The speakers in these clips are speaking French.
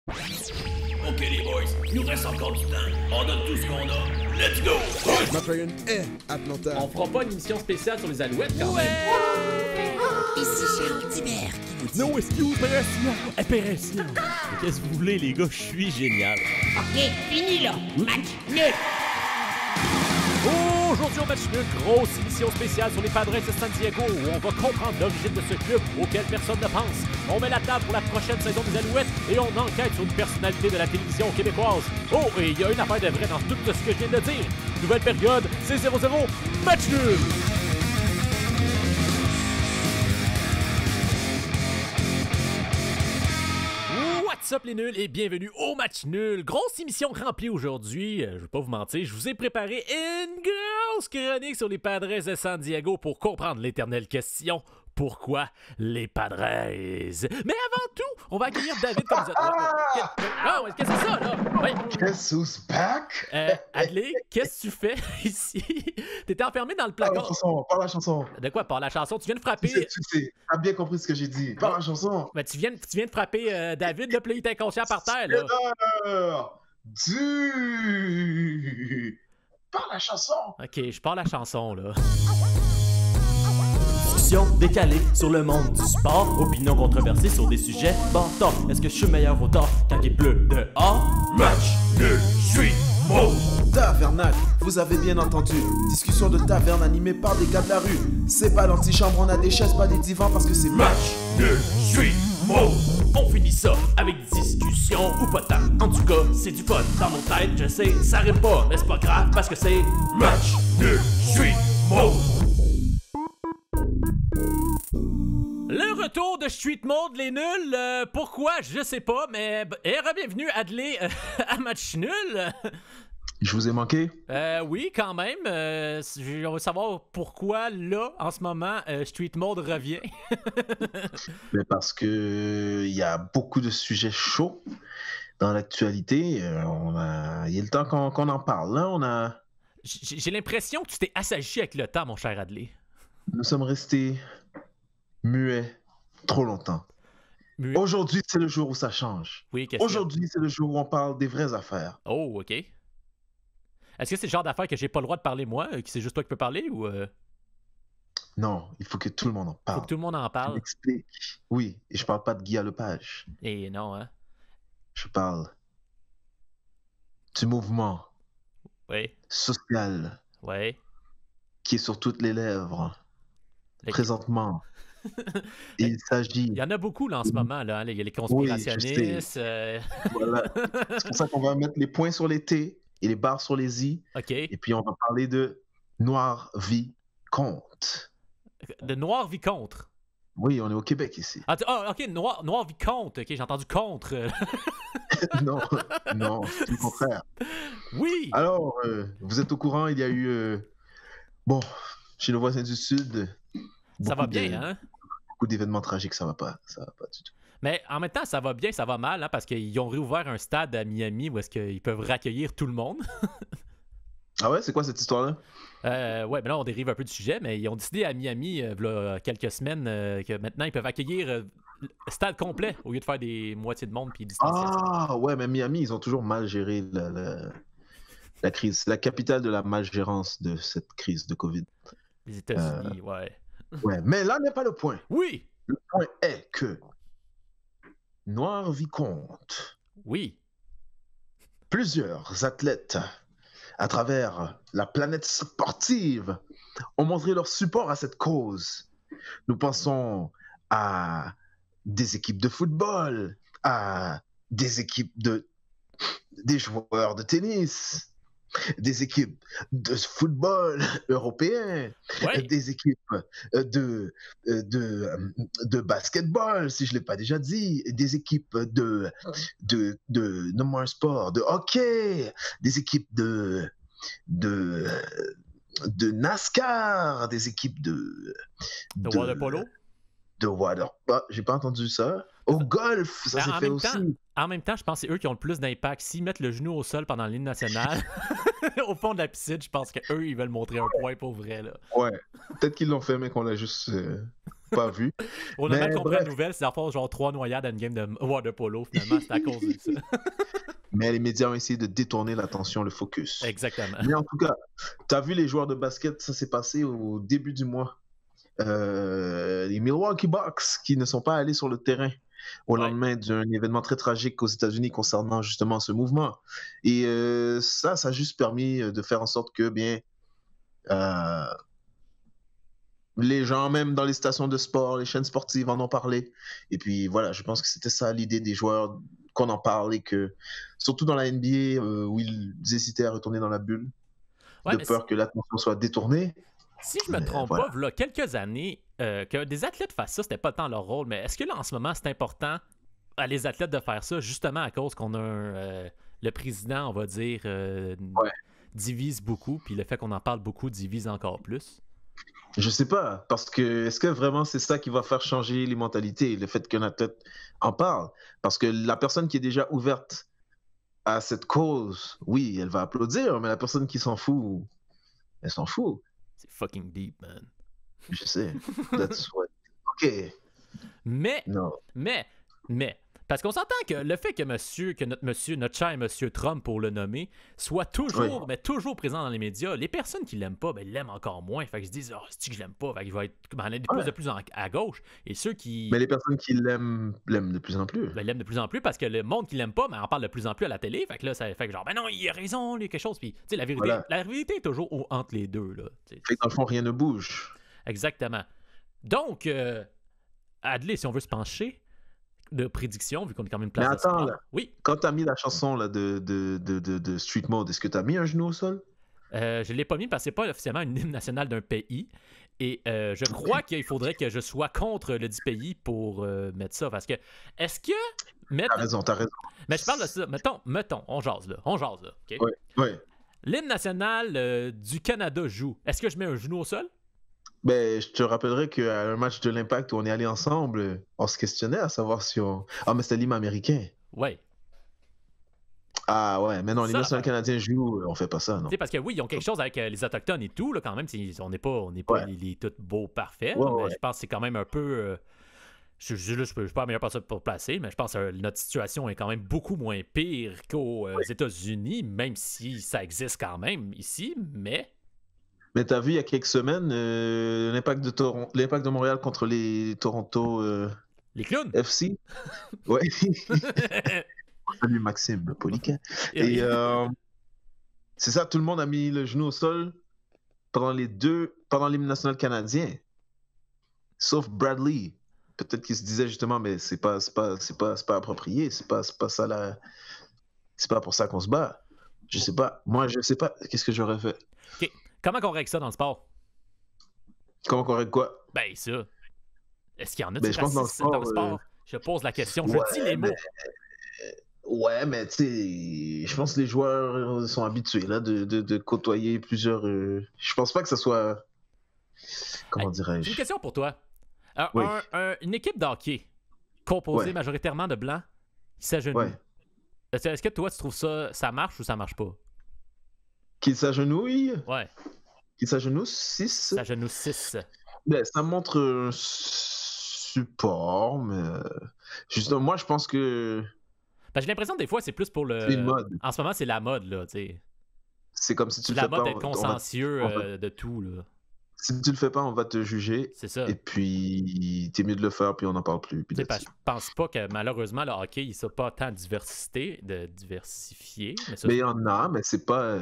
Ok les boys, il nous reste encore du temps. On donne tout ce qu'on a. Let's go! Ma frère est Atlanta. On fera pas une émission spéciale sur les Alouettes quand même. Ici Charles Dibert qui vous dit... No excuse, impération. Qu'est-ce que vous voulez, les gars? Je suis génial. Ok, fini là. Match nul. Aujourd'hui au match nul, grosse émission spéciale sur les Padres de San Diego où on va comprendre l'origine de ce club auquel personne ne pense. On met la table pour la prochaine saison des Alouettes et on enquête sur une personnalité de la télévision québécoise. Oh, et il y a une affaire de vrai dans tout ce que je viens de dire. Nouvelle période, c'est 0-0, match nul! What's up les nuls et bienvenue au match nul. Grosse émission remplie aujourd'hui. Je vais pas vous mentir, je vous ai préparé une grosse chronique sur les Padres de San Diego pour comprendre l'éternelle question. Pourquoi les Padres? Mais avant tout, on va accueillir David comme vous êtes. Ah, qu'est-ce que c'est ça, là? Oui. Guess who's back? Adley, qu'est-ce que tu fais ici? T'étais enfermé dans le placard. Par la chanson. De quoi? Par la chanson? Tu viens de frapper... Tu sais, t'as bien compris ce que j'ai dit. Par la chanson. Mais tu viens de frapper David, là, puis là, il est inconscient par terre, là. Par la chanson. Ok, je pars la chanson, là. Décalé sur le monde du sport, opinions controversées sur des sujets bâtons. Est-ce que je suis meilleur au tort quand il pleut dehors? Match nul, suis mort. Tavernal, vous avez bien entendu. Discussion de taverne animée par des gars de la rue. C'est pas l'antichambre, on a des chaises, pas des divans parce que c'est Match nul, suis mort. On finit ça avec discussion ou pas tant. En tout cas, c'est du fun dans mon tête, je sais, ça rime pas, mais c'est pas grave parce que c'est Match nul, suis mort. Le retour de Street Mode, les nuls, pourquoi, je sais pas, mais bienvenue Adley à Match Nul. Je vous ai manqué? Oui, quand même. On veut savoir pourquoi, là, en ce moment, Street Mode revient. Mais parce que il y a beaucoup de sujets chauds dans l'actualité. Il y a le temps qu'on en parle. Là, J'ai l'impression que tu t'es assagi avec le temps, mon cher Adley. Nous sommes restés muets trop longtemps. Aujourd'hui, c'est le jour où ça change. Oui, qu'est-ce Aujourd'hui, c'est le jour où on parle des vraies affaires. Oh, OK. Est-ce que c'est le genre d'affaires que j'ai pas le droit de parler, moi? Que c'est juste toi qui peux parler, ou... Non, il faut que tout le monde en parle. Faut que tout le monde en Je parle. m'explique. Oui, et je parle pas de Guy Lepage. Et non, hein? Je parle du mouvement Oui, social oui. qui est sur toutes les lèvres présentement. Il s'agit... Il y en a beaucoup, là, en ce moment, là. Il y a les conspirationnistes. Voilà. C'est pour ça qu'on va mettre les points sur les T et les barres sur les I. OK. Et puis, on va parler de Noir Vicomte. De Noir Vicomte. Oui, on est au Québec ici. Ah, OK, Noir Vicomte. OK, j'ai entendu contre. Non, c'est le contraire. Oui! Alors, vous êtes au courant, il y a eu... chez nos voisins du Sud... Ça va bien, hein? Beaucoup d'événements tragiques, ça va pas du tout. Mais en même temps, ça va bien, ça va mal, hein, parce qu'ils ont réouvert un stade à Miami où est-ce qu'ils peuvent raccueillir tout le monde. Ah ouais? C'est quoi cette histoire-là? Ouais, mais là, on dérive un peu du sujet, mais ils ont décidé à Miami, il y a quelques semaines, que maintenant, ils peuvent accueillir le stade complet au lieu de faire des moitiés de monde puis distanciation. Ah ouais, mais Miami, ils ont toujours mal géré la crise. C'est la capitale de la malgérance de cette crise de COVID. Les États-Unis, ouais. Ouais, mais là n'est pas le point. Oui! Le point est que Noir Vicomte, Oui. plusieurs athlètes à travers la planète sportive ont montré leur support à cette cause. Nous pensons à des équipes de football, à des joueurs de tennis, des équipes de football européen, Ouais. des équipes de basketball, si je ne l'ai pas déjà dit, des équipes de nomme-moi un sport, de hockey, des équipes de NASCAR, des équipes de water polo? De water... j'ai pas entendu ça. Au golf, ça s'est fait aussi. En même temps, je pense que c'est eux qui ont le plus d'impact. S'ils mettent le genou au sol pendant l'hymne national, au fond de la piscine, je pense qu'eux, ils veulent montrer un point pour vrai, là. Ouais, peut-être qu'ils l'ont fait, mais qu'on l'a juste pas vu. On a Mais mal compris la bref. nouvelle, c'est à fond genre 3 noyades à une game de water polo, finalement, c'est à cause de ça. Mais les médias ont essayé de détourner l'attention, le focus. Exactement. Mais en tout cas, tu as vu les joueurs de basket, ça s'est passé au début du mois. Les Milwaukee Bucks qui ne sont pas allés sur le terrain au lendemain d'un événement très tragique aux États-Unis concernant justement ce mouvement. Et ça a juste permis de faire en sorte que, bien, les gens, même dans les stations de sport, les chaînes sportives en ont parlé. Et puis voilà, je pense que c'était ça l'idée des joueurs, qu'on en parle et que, surtout dans la NBA, où ils hésitaient à retourner dans la bulle, Ouais, de peur que l'attention soit détournée. Si je me trompe voilà. pas, il y a quelques années, que des athlètes fassent ça, c'était pas tant leur rôle, mais est-ce que là, en ce moment, c'est important à les athlètes de faire ça, justement à cause qu'on a le président, on va dire, divise beaucoup, puis le fait qu'on en parle beaucoup divise encore plus? Je sais pas, parce que est-ce que vraiment c'est ça qui va faire changer les mentalités, le fait qu'un athlète en parle? Parce que la personne qui est déjà ouverte à cette cause, oui, elle va applaudir, mais la personne qui s'en fout, elle s'en fout. C'est fucking deep, man. Je sais. That's what... OK. Mais, Non. parce qu'on s'entend que le fait que notre cher monsieur Trump, pour le nommer, soit toujours, mais toujours présent dans les médias, les personnes qui l'aiment pas, ben, ils l'aiment encore moins. Fait qu'ils se disent, c'est que je l'aime pas. Fait qu'il va être de plus à gauche. Et ceux qui. Mais les personnes qui l'aiment de plus en plus. Ben, l'aiment de plus en plus parce que le monde qui l'aime pas, ben, en parle de plus en plus à la télé. Fait que là, ça fait que genre, ben non, il a raison, il y a quelque chose. Puis, tu sais, la vérité est toujours entre les deux, là. Fait que dans le fond, rien ne bouge. Exactement. Donc, Adley, si on veut se pencher de prédiction, vu qu'on est quand même une place Mais de sport. là, Oui. quand t'as mis la chanson là, de Street Mode, est-ce que t'as mis un genou au sol? Je ne l'ai pas mis parce que c'est pas officiellement une hymne nationale d'un pays. Et je crois qu'il faudrait que je sois contre le dit pays pour mettre ça. Parce que, est-ce que... T'as raison. Mais je parle de ça. Mettons, on jase là. OK? Ouais. L'hymne national du Canada joue. Est-ce que je mets un genou au sol? Ben, je te rappellerai qu'à un match de l'Impact où on est allé ensemble, on se questionnait à savoir si on... Ah, mais c'était l'hymne américain. Ouais. Ah ouais, mais non, les Ça, nationaux canadiens jouent, on fait pas ça, non. Tu sais, parce que oui, ils ont quelque chose avec les Autochtones et tout, là, quand même. On n'est pas les tous beaux parfaits, là, mais je pense que c'est quand même un peu... je suis pas la meilleure personne pour placer, mais je pense que notre situation est quand même beaucoup moins pire qu'aux États-Unis, même si ça existe quand même ici, mais... Mais t'as vu il y a quelques semaines l'impact de Montréal contre les Toronto les clowns FC. Ouais. Salut Maxime Poliquin. Et c'est ça, tout le monde a mis le genou au sol pendant l'hymne national canadien. Sauf Bradley. Peut-être qu'il se disait justement, mais c'est pas approprié, c'est pas ça là. C'est pas pour ça qu'on se bat. Je sais pas. Moi, je sais pas. Qu'est-ce que j'aurais fait? OK. Comment on règle ça dans le sport? Comment qu'on règle quoi? Ben, ça. Est-ce qu'il y en a Ben, je pense dans le sport, Je pose la question. Je dis les mots. Ouais, mais tu sais, je pense que les joueurs sont habitués là, de côtoyer plusieurs. Je pense pas que ça soit. Comment dirais-je? J'ai une question pour toi. Oui. Une équipe de hockey composée Ouais. majoritairement de blancs qui s'agenouillent. Ouais. Est-ce que toi, tu trouves ça marche ou ça marche pas? Qu'ils s'agenouillent? Ouais. Qu'ils s'agenouillent 6? S'agenouillent 6. Ben, ça montre un support, mais. Justement, moi, je pense que. J'ai l'impression que des fois, c'est plus pour le. C'est une mode. En ce moment, c'est la mode, là, tu sais. C'est comme si tu le La fais pas. mode d'être consciencieux de tout, là. Si tu le fais pas, on va te juger. C'est ça. Et puis, t'es mieux de le faire, puis on n'en parle plus. Puis Je pense pas que malheureusement, le hockey, il n'a pas tant diversifié. Mais il y en a, mais c'est pas.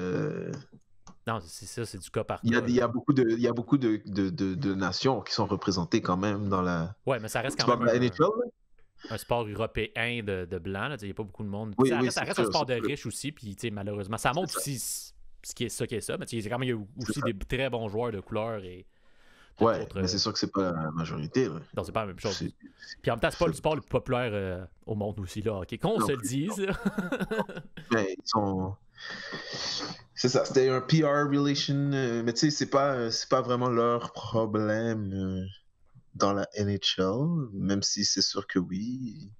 Non, c'est ça, c'est du cas par cas. Il y a beaucoup de nations qui sont représentées quand même dans la. Ouais, mais ça reste Tu quand parles même de la NHL, là? un sport européen de blanc. Il n'y a pas beaucoup de monde. Oui, Ça reste un sport de riches aussi. Puis malheureusement, ça montre aussi ce qui est ça. Mais il y a quand même aussi des très bons joueurs de couleur. Et ouais, mais c'est sûr que c'est pas la majorité. Là. Non, c'est pas la même chose. Puis en même temps, c'est pas le sport le plus populaire au monde aussi, là, hockey. Qu'on se le dise. Là. Mais ils sont. C'est ça, c'était un PR relation, mais tu sais, c'est pas vraiment leur problème dans la NHL, même si c'est sûr que oui.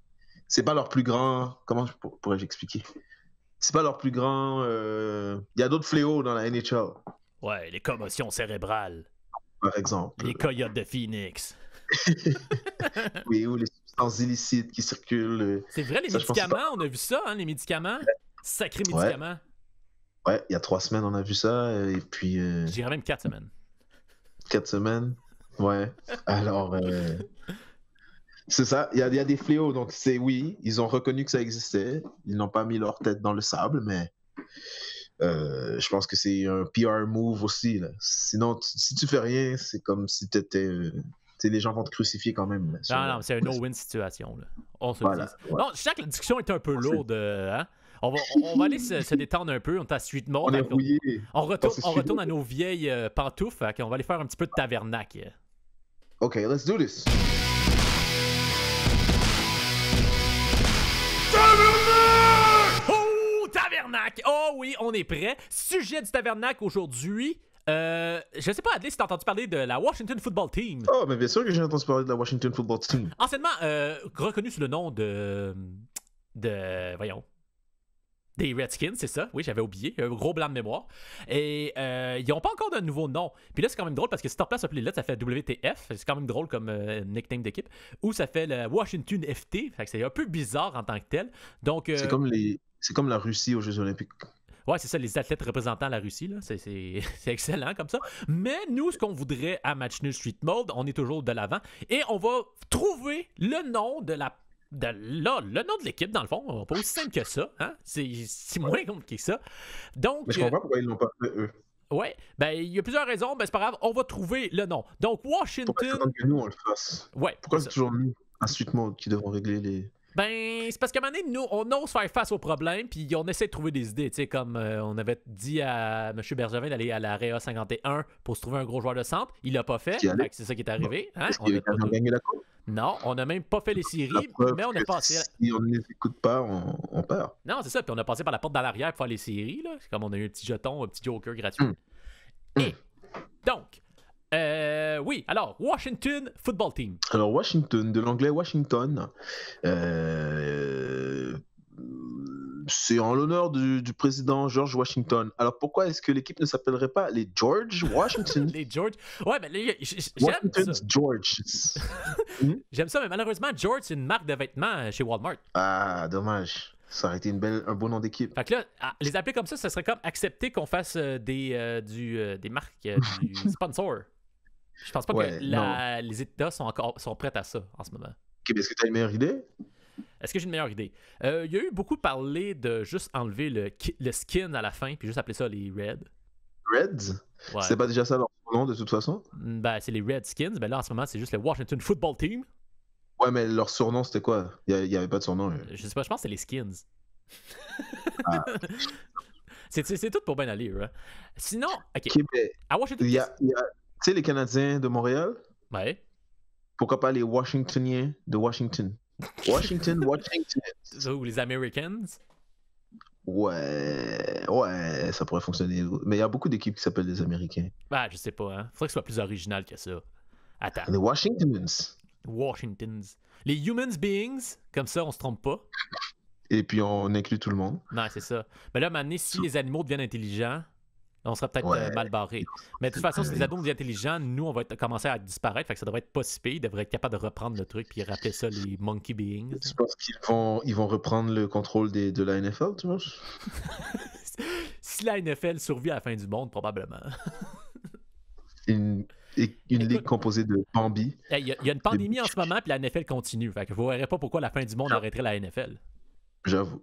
C'est pas leur plus grand. Comment pourrais-je expliquer? C'est pas leur plus grand. Il y a d'autres fléaux dans la NHL. Ouais, les commotions cérébrales. Par exemple. Les Coyotes de Phoenix. Oui, ou les substances illicites qui circulent. C'est vrai, les Ça, je pense que médicaments, on a vu ça, hein, les médicaments. Sacrés Ouais. médicaments. Ouais, il y a 3 semaines, on a vu ça, et puis Je dirais même 4 semaines. 4 semaines. Ouais. Alors, c'est ça, il y a des fléaux, donc oui, ils ont reconnu que ça existait, ils n'ont pas mis leur tête dans le sable, mais je pense que c'est un PR move aussi, là. Sinon, si tu fais rien, c'est comme si t'étais... les gens vont te crucifier quand même. Là, Non, c'est une no-win situation. Là. On se le Voilà, dit. ouais. Non, je sens que la discussion est un peu lourde. Hein? On va aller se détendre un peu. On est à Street Mode. On est Donc, rouillé. on retourne, c'est on Street retourne à Mode. nos vieilles pantoufles. Fait qu'on va aller faire un petit peu de tavernac. OK, let's do this. Oh, tavernac! Oh oui, on est prêt. Sujet du tavernac aujourd'hui. Je sais pas, Adley, si t'as entendu parler de la Washington Football Team. Oh, mais bien sûr que j'ai entendu parler de la Washington Football Team. Anciennement reconnu sous le nom voyons. Des Redskins, c'est ça. Oui, j'avais oublié. Un gros blanc de mémoire. Et ils n'ont pas encore de nouveau nom. Puis là, c'est quand même drôle parce que si tu replaces appelé là, ça fait WTF. C'est quand même drôle comme nickname d'équipe. Ou ça fait le Washington FT. Fait que c'est un peu bizarre en tant que tel. Donc, C'est comme la Russie aux Jeux Olympiques. ouais, c'est ça, les athlètes représentant la Russie, là. C'est excellent comme ça. Mais nous, ce qu'on voudrait à Match Nul Street Mode, on est toujours de l'avant. Et on va trouver le nom de le nom de l'équipe, dans le fond. Pas aussi simple que ça. Hein? C'est moins compliqué que ça. Donc, Mais je comprends pourquoi ils l'ont pas fait, eux. ouais, ben il y a plusieurs raisons. Ben c'est pas grave, on va trouver le nom. Donc, Pourquoi ils Washington. attendent que nous, on le fasse? Ouais, Pourquoi c'est c'est ça. toujours nous, à Street Mode, qui devons régler les... Ben, c'est parce qu'à un moment donné, nous, on ose faire face aux problèmes, puis on essaie de trouver des idées. Tu sais, comme on avait dit à M. Bergevin d'aller à la REA 51 pour se trouver un gros joueur de centre. Il l'a pas fait. Qui allait? Fait que c'est ça qui est arrivé. Hein? Est-ce On qu'ils a pas ont tout- gagné la coupe? Non, on n'a même pas fait les La séries, preuve mais on a que passé. si on ne les écoute pas, on perd. Non, c'est ça, puis on a passé par la porte dans l'arrière pour faire les séries. Là. C'est comme on a eu un petit jeton, un petit joker gratuit. Et donc, oui, alors, Washington Football Team. Alors, Washington, de l'anglais Washington, c'est en l'honneur du président George Washington. Alors, pourquoi est-ce que l'équipe ne s'appellerait pas les George Washington? Les George. Ouais, ben, j'aime Washington's ça. George. J'aime ça, mais malheureusement, George, c'est une marque de vêtements chez Walmart. Ah, dommage. Ça aurait été un beau nom d'équipe. Fait que là, les appeler comme ça serait comme accepter qu'on fasse des marques, du sponsor. Je pense pas Ouais, que les États sont prêts à ça en ce moment. Ok, est-ce que tu as une meilleure idée? Est-ce que j'ai une meilleure idée? Il y a eu beaucoup parlé de juste enlever le skin à la fin, puis juste appeler ça les Reds. Reds? Ouais. C'est pas déjà ça leur nom de toute façon? Ben, c'est les Redskins. Ben là, en ce moment, c'est juste le Washington Football Team. Ouais, mais leur surnom c'était quoi? Il y avait pas de surnom. Je sais pas, je pense que c'est les Skins. Ah. c'est tout pour bien aller, hein. Sinon, ok. Ok, mais À Washington. tu sais, les Canadiens de Montréal? Ouais. Pourquoi pas les Washingtoniens de Washington? Washington. Ou les Americans. Ouais, ça pourrait fonctionner. Mais il y a beaucoup d'équipes qui s'appellent les Américains. Ben, je sais pas, hein. Faudrait que ce soit plus original que ça. Attends. Les Washingtons. Washingtons. Les Humans Beings, comme ça, on se trompe pas. Et puis on inclut tout le monde. Non, c'est ça. Mais là, maintenant, si les animaux deviennent intelligents, on sera peut-être Ouais. mal barré. Mais de toute façon, si les animaux deviennent intelligents, nous, on va commencer à disparaître. Fait que ça devrait être pas si pire. Ils devraient être capables de reprendre le truc puis rappeler ça les Monkey Beings. Tu penses qu'ils vont reprendre le contrôle de la NFL, tu penses? Si la NFL survit à la fin du monde, probablement. Une ligue composée de Bambi. Il y a une pandémie en ce moment, puis la NFL continue. Fait que vous verrez pas pourquoi la fin du monde arrêterait la NFL. J'avoue.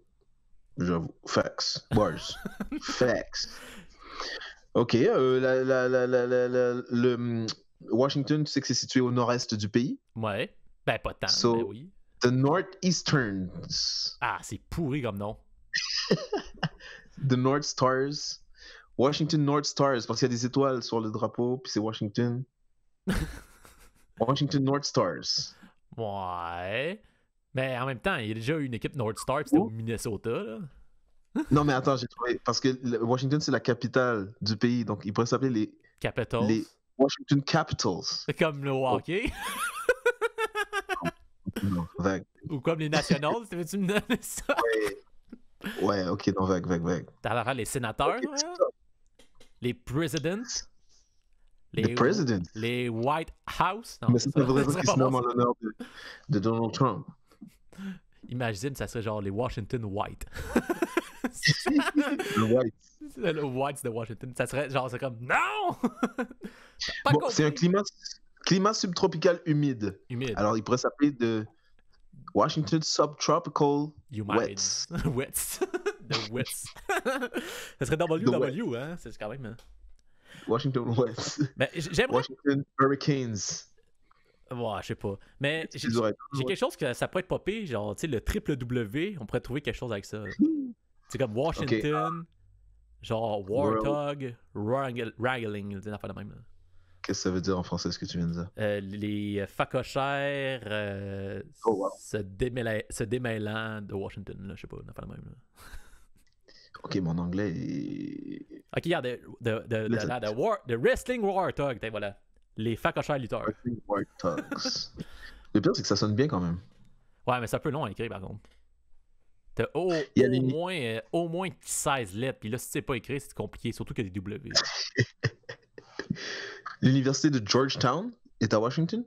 Facts. Bars. Facts. Ok, le Washington, tu sais que c'est situé au nord-est du pays. Ouais. Ben, pas tant, So- mais oui. The Northeasterns. Ah, c'est pourri comme nom. The North Stars. Washington North Stars, parce qu'il y a des étoiles sur le drapeau, puis c'est Washington. Washington North Stars. Ouais. Mais en même temps, il y a déjà eu une équipe North Star, puis c'était au Minnesota, là. Non, mais attends, j'ai trouvé. Parce que Washington, c'est la capitale du pays, donc il pourrait s'appeler les Capitals. Washington Capitals. C'est comme le hockey. Non, vague. Ou comme les Nationals. Tu me donner ça? Ouais, ok, non, vague. T'as l'air les sénateurs, Ok, ouais. c'est ça. Les Presidents. The President. Les White House. Non, Mais ça devrait dire serait qu'il pas se nomme bon, en l'honneur de Donald Trump. ça. Imagine, ça serait genre les Washington White. Le White. Le Whites de Washington. Ça serait genre, c'est comme non! Pas Bon, compris. c'est un climat subtropical humide. Humide. Alors, il pourrait s'appeler de Washington Subtropical Humide. Wets. Wets. The Wets. Ça serait WW, hein? C'est quand même. Washington Wets. Mais j'aimerais. Washington Hurricanes. Ouais, je sais pas. Mais j'ai oreilles. quelque chose que ça pourrait être popé, genre, tu sais, le triple W, on pourrait trouver quelque chose avec ça. C'est comme Washington, genre Warthog, Wrangling, une affaire de même. Là. Qu'est-ce que ça veut dire en français, ce que tu viens de dire? Les facochères Oh, wow. se démêlant de Washington, là, je sais pas, une affaire de même. Là. Ok, mon anglais est... Ok, regarde, the Wrestling Warthog, voilà. Les facochères lutteurs. Warthogs. Le pire, c'est que ça sonne bien quand même. Ouais, mais c'est un peu long à écrire par contre. T'as au moins 16 lettres, puis là, si tu sais pas écrire, c'est compliqué, surtout que des W. L'université de Georgetown est à Washington?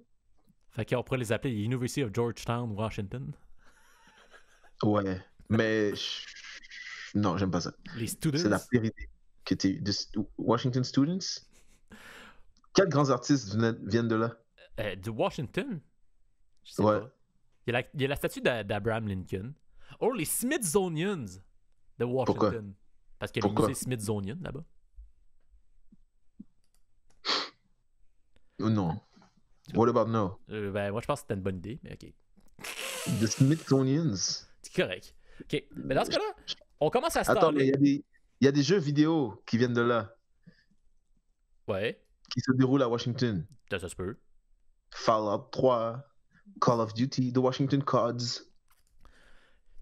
Fait qu'on pourrait les appeler University of Georgetown, Washington. Ouais, mais... Non, j'aime pas ça. Les students. C'est la pire idée. Que t'es... Washington Students? Quels grands artistes viennent de là? De Washington? Je sais Ouais. pas. Il y a la statue d'Abraham Lincoln. Oh, les Smithsonians de Washington. Pourquoi? Parce qu'il y a le musée Smithsonian là-bas. Non. What about no? Ben, moi, je pense que c'était une bonne idée, mais ok. The Smithsonians? C'est correct. Ok. Mais dans ce cas-là, on commence à se Attends, mais parler. il y a des jeux vidéo qui viennent de là, Ouais, qui se déroulent à Washington. ça se peut. Fallout 3, Call of Duty, The Washington Cods,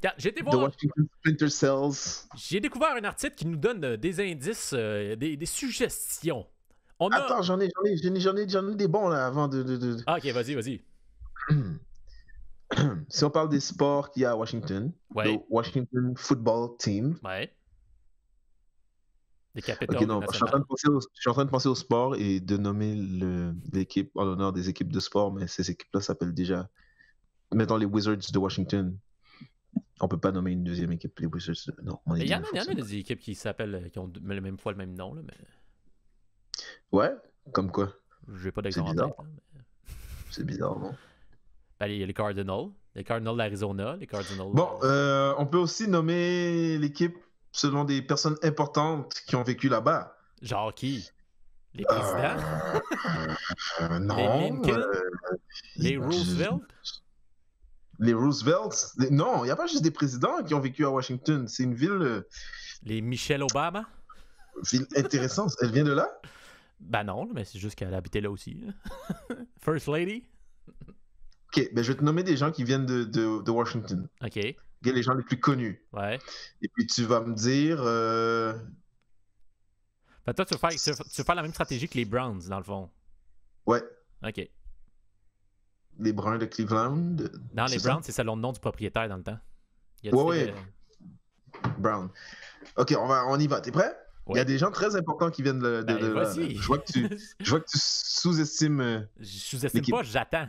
Regarde, j'ai été The voir. Washington Splinter Cells. J'ai découvert un article qui nous donne des indices, des suggestions. On a... Attends, j'en ai des bons là avant de... Ah, ok, vas-y. Si on parle des sports qu'il y a à Washington, Ouais. the Washington Football Team. Ouais. Des Capitals Ok, non, je suis en train de penser au sport et de nommer l'équipe en l'honneur des équipes de sport, mais ces équipes-là s'appellent déjà. Mettons les Wizards de Washington. On peut pas nommer une deuxième équipe, les Wizards. Non, on est Il y en bien, a des équipes qui s'appellent, qui ont le même fois le même nom, là, mais Ouais, comme quoi? j'ai pas d'exemple en bizarre. tête. Là, mais... C'est bizarre, non? Ben, il y a les Cardinals d'Arizona, les Cardinals. Bon, on peut aussi nommer l'équipe selon des personnes importantes qui ont vécu là-bas. Genre qui? Les présidents? Non. Les Lincoln? Les Roosevelt? Les Roosevelts? Non, il n'y a pas juste des présidents qui ont vécu à Washington. C'est une Les Michelle Obama? ville intéressante. Elle vient de là? Ben non, mais c'est juste qu'elle habitait là aussi. First Lady? Ok, ben je vais te nommer des gens qui viennent de Washington. Ok, Les gens les plus connus. ouais. Et puis tu vas me dire... Fait que toi, tu veux faire la même stratégie que les Browns, dans le fond. Ouais, Ok. les Bruns de Cleveland. Non, les c'est ça? Browns, c'est selon le nom du propriétaire dans le temps. Il a Ouais, décidé ouais. Brown. Ok, on y va. T'es prêt? Il y a des gens très importants qui viennent de Ben, là. vas-y. Je vois que tu sous-estimes... Je sous-estime l'équipe. pas, j'attends.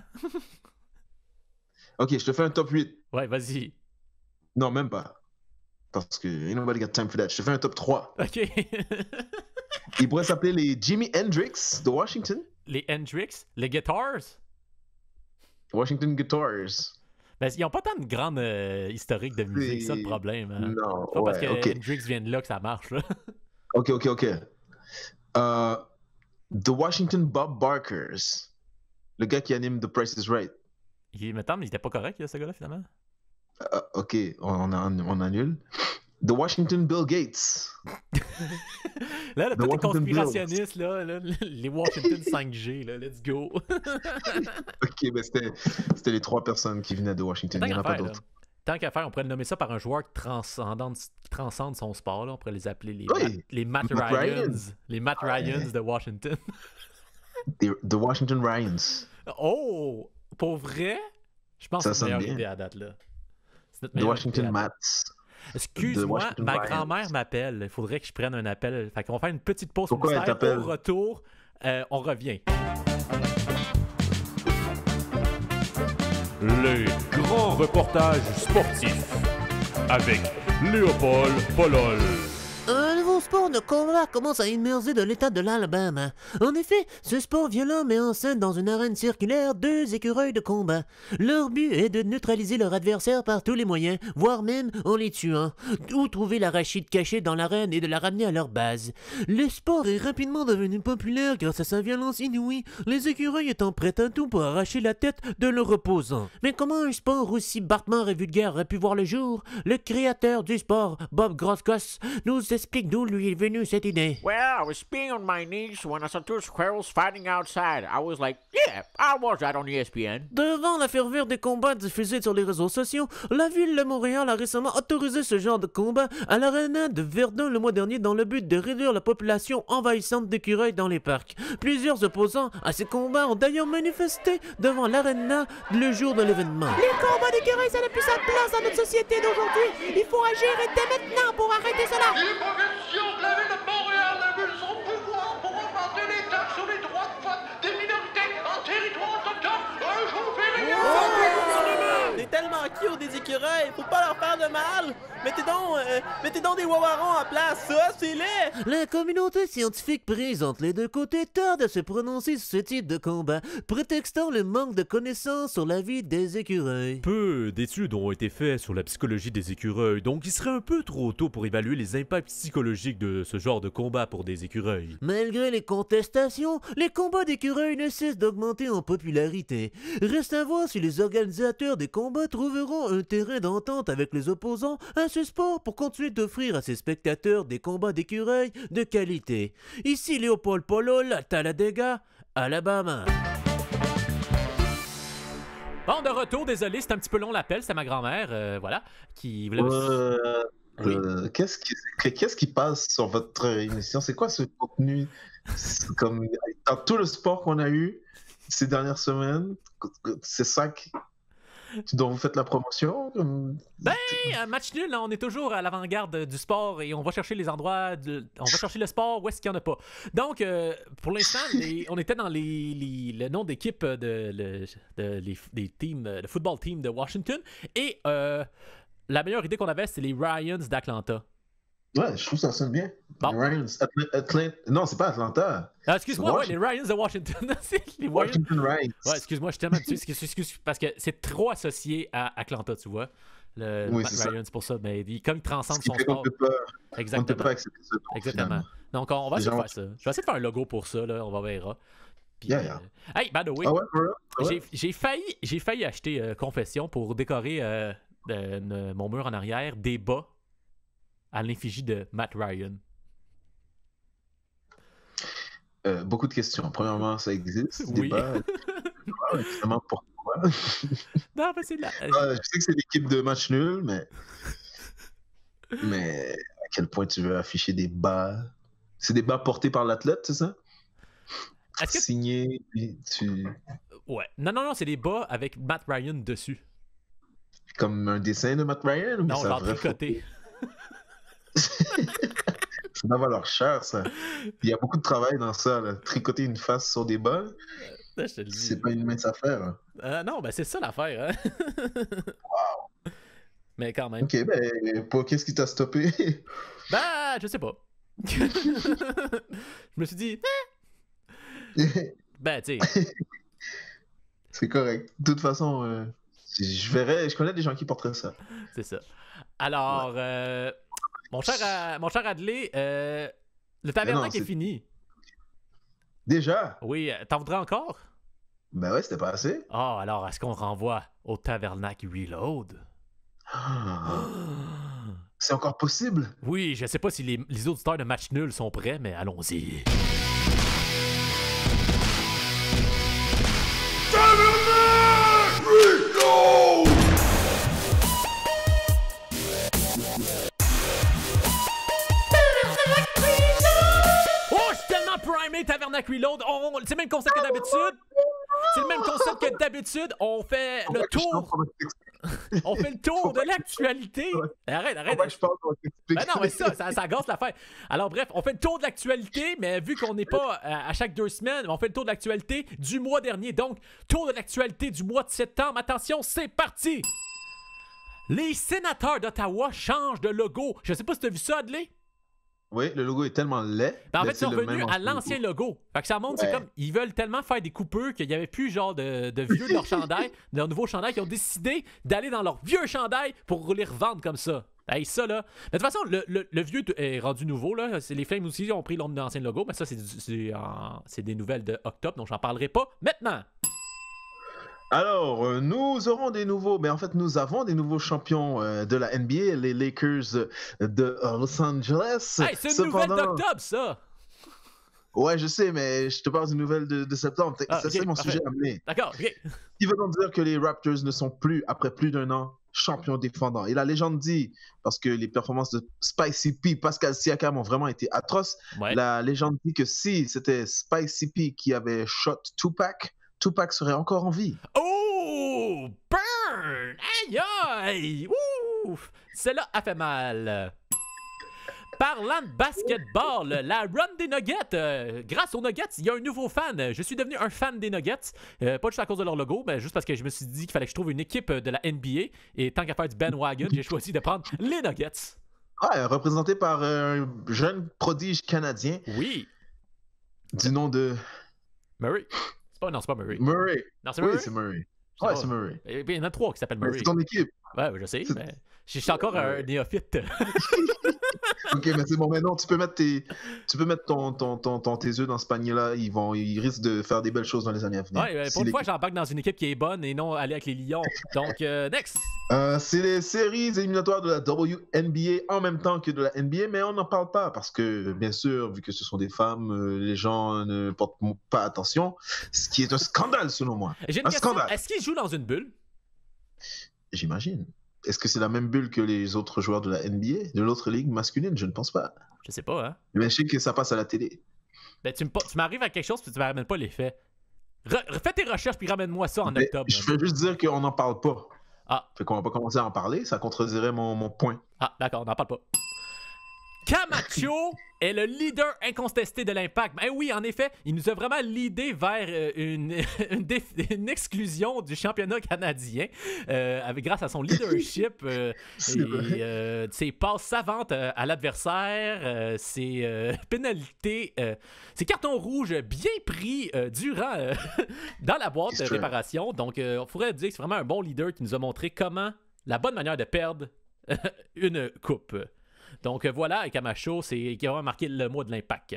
Ok, je te fais un top 8. Ouais, vas-y. Non, même pas. Parce que ain't nobody got time for that. Je te fais un top 3. Ok. Il pourrait s'appeler les Jimi Hendrix de Washington. Les Hendrix, les Guitars. Washington Guitars. Ben, ils ont pas tant de grande historique de musique, c'est ça le problème. Hein? Non, C'est pas parce que ok. Hendrix vient de là que ça marche. Là. Ok. The Washington Bob Barkers. Le gars qui anime The Price is Right. Il me semble qu'il était pas correct, là, ce gars-là, finalement. Ok, on annule. The Washington Bill Gates. Là, The tout est Washington conspirationniste, là, les Washington 5G, là, let's go. Ok, ben c'était les 3 personnes qui venaient de Washington. Il n'y en a pas d'autres. Tant qu'à faire, on pourrait le nommer ça par un joueur qui transcende son sport. Là. On pourrait les appeler les Matt Matt Ryans. Ryan. Les Matt Ryans de Washington. The Washington Ryans. Oh! Pour vrai? Je pense que c'est Ça notre sonne meilleure bien. idée à date, là. C'est notre The meilleure Washington idée à date. Mats. Excuse-moi, The Washington ma Ryans. grand-mère m'appelle. Il faudrait que je prenne un appel. Fait qu'on va faire une petite pause Pourquoi elle publicitaire. t'appelle? Au retour, On revient. Les grands reportages sportifs avec Léopold Polol. Un nouveau sport de combat commence à immerger dans l'état de l'Alabama. En effet, ce sport violent met en scène dans une arène circulaire 2 écureuils de combat. Leur but est de neutraliser leur adversaire par tous les moyens, voire même en les tuant, ou trouver l'arachide cachée dans l'arène et de la ramener à leur base. Le sport est rapidement devenu populaire grâce à sa violence inouïe, les écureuils étant prêts à tout pour arracher la tête de leur opposant. Mais comment un sport aussi barbare et vulgaire aurait pu voir le jour? Le créateur du sport, Bob Groskos, nous explique d'où lui est venue cette idée. Well, I was peeing on my knees when I saw 2 squirrels fighting outside. I was like, yeah, I'll watch that on ESPN. Devant la ferveur des combats diffusés sur les réseaux sociaux, la ville de Montréal a récemment autorisé ce genre de combat à l'aréna de Verdun le mois dernier dans le but de réduire la population envahissante d'écureuils dans les parcs. Plusieurs opposants à ces combats ont d'ailleurs manifesté devant l'aréna le jour de l'événement. Les combats d'écureuils, ça n'a plus sa place dans notre société d'aujourd'hui. Il faut agir et dès maintenant pour arrêter cela. L'évolution de la ville de Montréal a vu son pouvoir pour augmenter les taxes sur les droits de vote des minorités en territoire autochtone. Un jour férié. T'es tellement cute des écureuils, faut pas leur faire de mal. Mettez donc des wawarons en place, ça, c'est laid. La communauté scientifique prise entre les deux côtés tarde à se prononcer sur ce type de combat, prétextant le manque de connaissances sur la vie des écureuils. Peu d'études ont été faites sur la psychologie des écureuils, donc il serait un peu trop tôt pour évaluer les impacts psychologiques de ce genre de combat pour des écureuils. Malgré les contestations, les combats d'écureuils ne cessent d'augmenter en popularité. Reste à voir si les organisateurs des combats trouveront un terrain d'entente avec les opposants à ce sport pour continuer d'offrir à ses spectateurs des combats d'écureuils de qualité. Ici Léopold Polol, Talladega, Alabama. Bon, de retour, désolé, c'est un petit peu long l'appel, c'est ma grand-mère, voilà, qui voulait... Oui. Qu'est-ce qui passe sur votre émission? C'est quoi ce contenu? C'est comme dans tout le sport qu'on a eu ces dernières semaines, c'est ça dont vous faites la promotion? Ben, un match nul, là, on est toujours à l'avant-garde du sport et on va chercher les endroits, on va chercher le sport où est-ce qu'il n'y en a pas. Donc, pour l'instant, on était dans le nom d'équipe des teams, le football team de Washington et la meilleure idée qu'on avait, c'est les Ryans d'Atlanta. Ouais, je trouve ça sonne bien. Bon. Les Ryans, non, c'est pas Atlanta. Ah, excuse-moi, ouais, les Ryans de Washington. les Washington Ryans. Ouais, excuse-moi, je suis tellement excuse parce que c'est trop associé à Atlanta, tu vois. Oui, c'est Ryans, c'est pour ça, mais comme il transcende son sport. On ne peut pas accepter ça. Exactement. Donc, on va essayer de faire ça. Je vais essayer de faire un logo pour ça, là, on va verra. Puis, hey, by the way, j'ai failli acheter Confession pour décorer mon mur en arrière des bas à l'effigie de Matt Ryan. Beaucoup de questions. Premièrement, ça existe. Oui. Débat. Évidemment, pourquoi? Non, mais c'est là. Je sais que c'est l'équipe de match nul, mais à quel point tu veux afficher des bas? C'est des bas portés par l'athlète, c'est ça? Signé, puis tu... Ouais. Non, c'est des bas avec Matt Ryan dessus. Comme un dessin de Matt Ryan? Non, genre tricoté. Ça doit valoir cher, ça. Il y a beaucoup de travail dans ça, là. Tricoter une face sur des bas, c'est pas une mince affaire. Non, ben c'est ça l'affaire. Hein? Wow. Mais quand même. Ok, ben, qu'est-ce qui t'a stoppé? Ben, je sais pas. Je me suis dit, ben, tu sais. C'est correct. De toute façon, je connais des gens qui porteraient ça. C'est ça. Alors, mon cher Adley, le tabernacle est fini. Déjà? Oui, t'en voudrais encore? Ben ouais, c'était pas assez. Ah, alors, est-ce qu'on renvoie au tabernacle Reload? C'est encore possible? Oui, je sais pas si les auditeurs de Match Nul sont prêts, mais allons-y. Tabernacle Reload! Primé Tabernacle Reload, c'est le même concept que d'habitude. C'est le même concept que d'habitude. On fait le tour. On fait le tour de l'actualité. Arrête. Je parle, on va t'expliquer. Ben non, mais ça gosse l'affaire. Alors bref, on fait le tour de l'actualité, mais vu qu'on n'est pas à chaque 2 semaines, on fait le tour de l'actualité du mois dernier. Donc, tour de l'actualité du mois de septembre. Attention, c'est parti! Les sénateurs d'Ottawa changent de logo. Je sais pas si tu as vu ça, Adley? Oui, le logo est tellement laid. Ben en fait, mais ils sont c'est le revenus même à ancien l'ancien logo. logo. Fait que ça montre, c'est Ouais. comme, ils veulent tellement faire des coupeurs qu'il n'y avait plus genre de vieux de leur chandail, de leur nouveau chandail, qui ont décidé d'aller dans leur vieux chandail pour les revendre comme ça. Hey, ça là. Mais de toute façon, le vieux est rendu nouveau là. Les Flames aussi ont pris leur ancien logo, mais ça c'est des nouvelles de octobre, donc j'en parlerai pas maintenant. Alors, nous aurons des nouveaux, mais en fait, nous avons des nouveaux champions de la NBA, les Lakers de Los Angeles. Hey, c'est une nouvelle d'octobre, ça! Ouais, je sais, mais je te parle d'une nouvelle de septembre. Ah, Ça, ok, c'est mon parfait. sujet à amener. D'accord, ok. Ce qui veut donc dire que les Raptors ne sont plus, après plus d'1 an, champions défendants. Et la légende dit, parce que les performances de Spicy P, Pascal Siakam ont vraiment été atroces, Ouais. la légende dit que si c'était Spicy P qui avait shot Tupac, Tupac serait encore en vie. Oh! Burn! Aïe aïe! Ouf! Celle-là a fait mal. Parlant de basketball, la run des Nuggets, grâce aux Nuggets, il y a un nouveau fan. Je suis devenu un fan des Nuggets, pas juste à cause de leur logo, mais juste parce que je me suis dit qu'il fallait que je trouve une équipe de la NBA. Et tant qu'à faire du bandwagon, j'ai choisi de prendre les Nuggets. Ouais, représenté par un jeune prodige canadien Oui. du nom de Murray. Non, c'est pas Murray. Murray. Non, c'est Oui, Murray. c'est Murray. Je sais Ouais, pas. c'est Murray. Et puis, il y en a 3 qui s'appellent Mais Murray. c'est ton équipe. Ouais, je sais, mais je suis encore un néophyte. Ok, mais c'est bon. Maintenant, tu peux mettre tes œufs dans ce panier-là. Ils risquent de faire des belles choses dans les années à venir. Ouais, Si pour une fois, l'équipe- j'embarque dans une équipe qui est bonne et non aller avec les Lions. Donc, next. C'est les séries éliminatoires de la WNBA en même temps que de la NBA, mais on n'en parle pas parce que, bien sûr, vu que ce sont des femmes, les gens ne portent pas attention, ce qui est un scandale selon moi. J'ai une Un question. scandale. Est-ce qu'ils jouent dans une bulle? J'imagine. Est-ce que c'est la même bulle que les autres joueurs de la NBA, de l'autre ligue masculine? Je ne pense pas. Je sais pas, hein. Mais je sais que ça passe à la télé. Ben, tu m'arrives à quelque chose puis tu me ramènes pas les faits. Refais tes recherches puis ramène-moi ça en Mais octobre. je veux juste dire qu'on n'en parle pas. Ah. Fait qu'on va pas commencer à en parler, ça contredirait mon point. Ah, d'accord, on n'en parle pas. Camacho est le leader incontesté de l'Impact. Ben oui, en effet, il nous a vraiment leadé vers une exclusion du championnat canadien grâce à son leadership et ses passes savantes à l'adversaire, ses pénalités, ses cartons rouges bien pris durant dans la boîte de réparation. Donc, on pourrait dire que c'est vraiment un bon leader qui nous a montré comment la bonne manière de perdre une coupe. Donc voilà, Camacho, c'est qui a vraiment marqué le mois de l'Impact.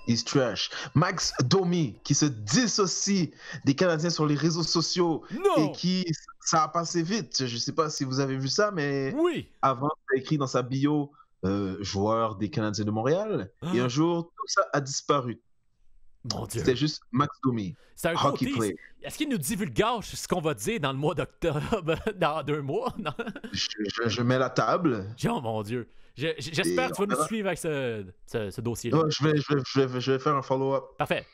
He's trash. Max Domi, qui se dissocie des Canadiens sur les réseaux sociaux Non! et qui, ça a passé vite. Je sais pas si vous avez vu ça, mais Oui! avant, il a écrit dans sa bio joueur des Canadiens de Montréal. Et un jour, tout ça a disparu. Mon Dieu. C'était juste Max Domi. C'est un gros Hockey tease. player. Est-ce qu'il nous divulgage ce qu'on va dire dans le mois d'octobre, dans 2 mois? Non? Je mets la table. Oh mon Dieu. J'espère que tu vas nous suivre avec ce dossier-là. Oh, je vais faire un follow-up. Parfait.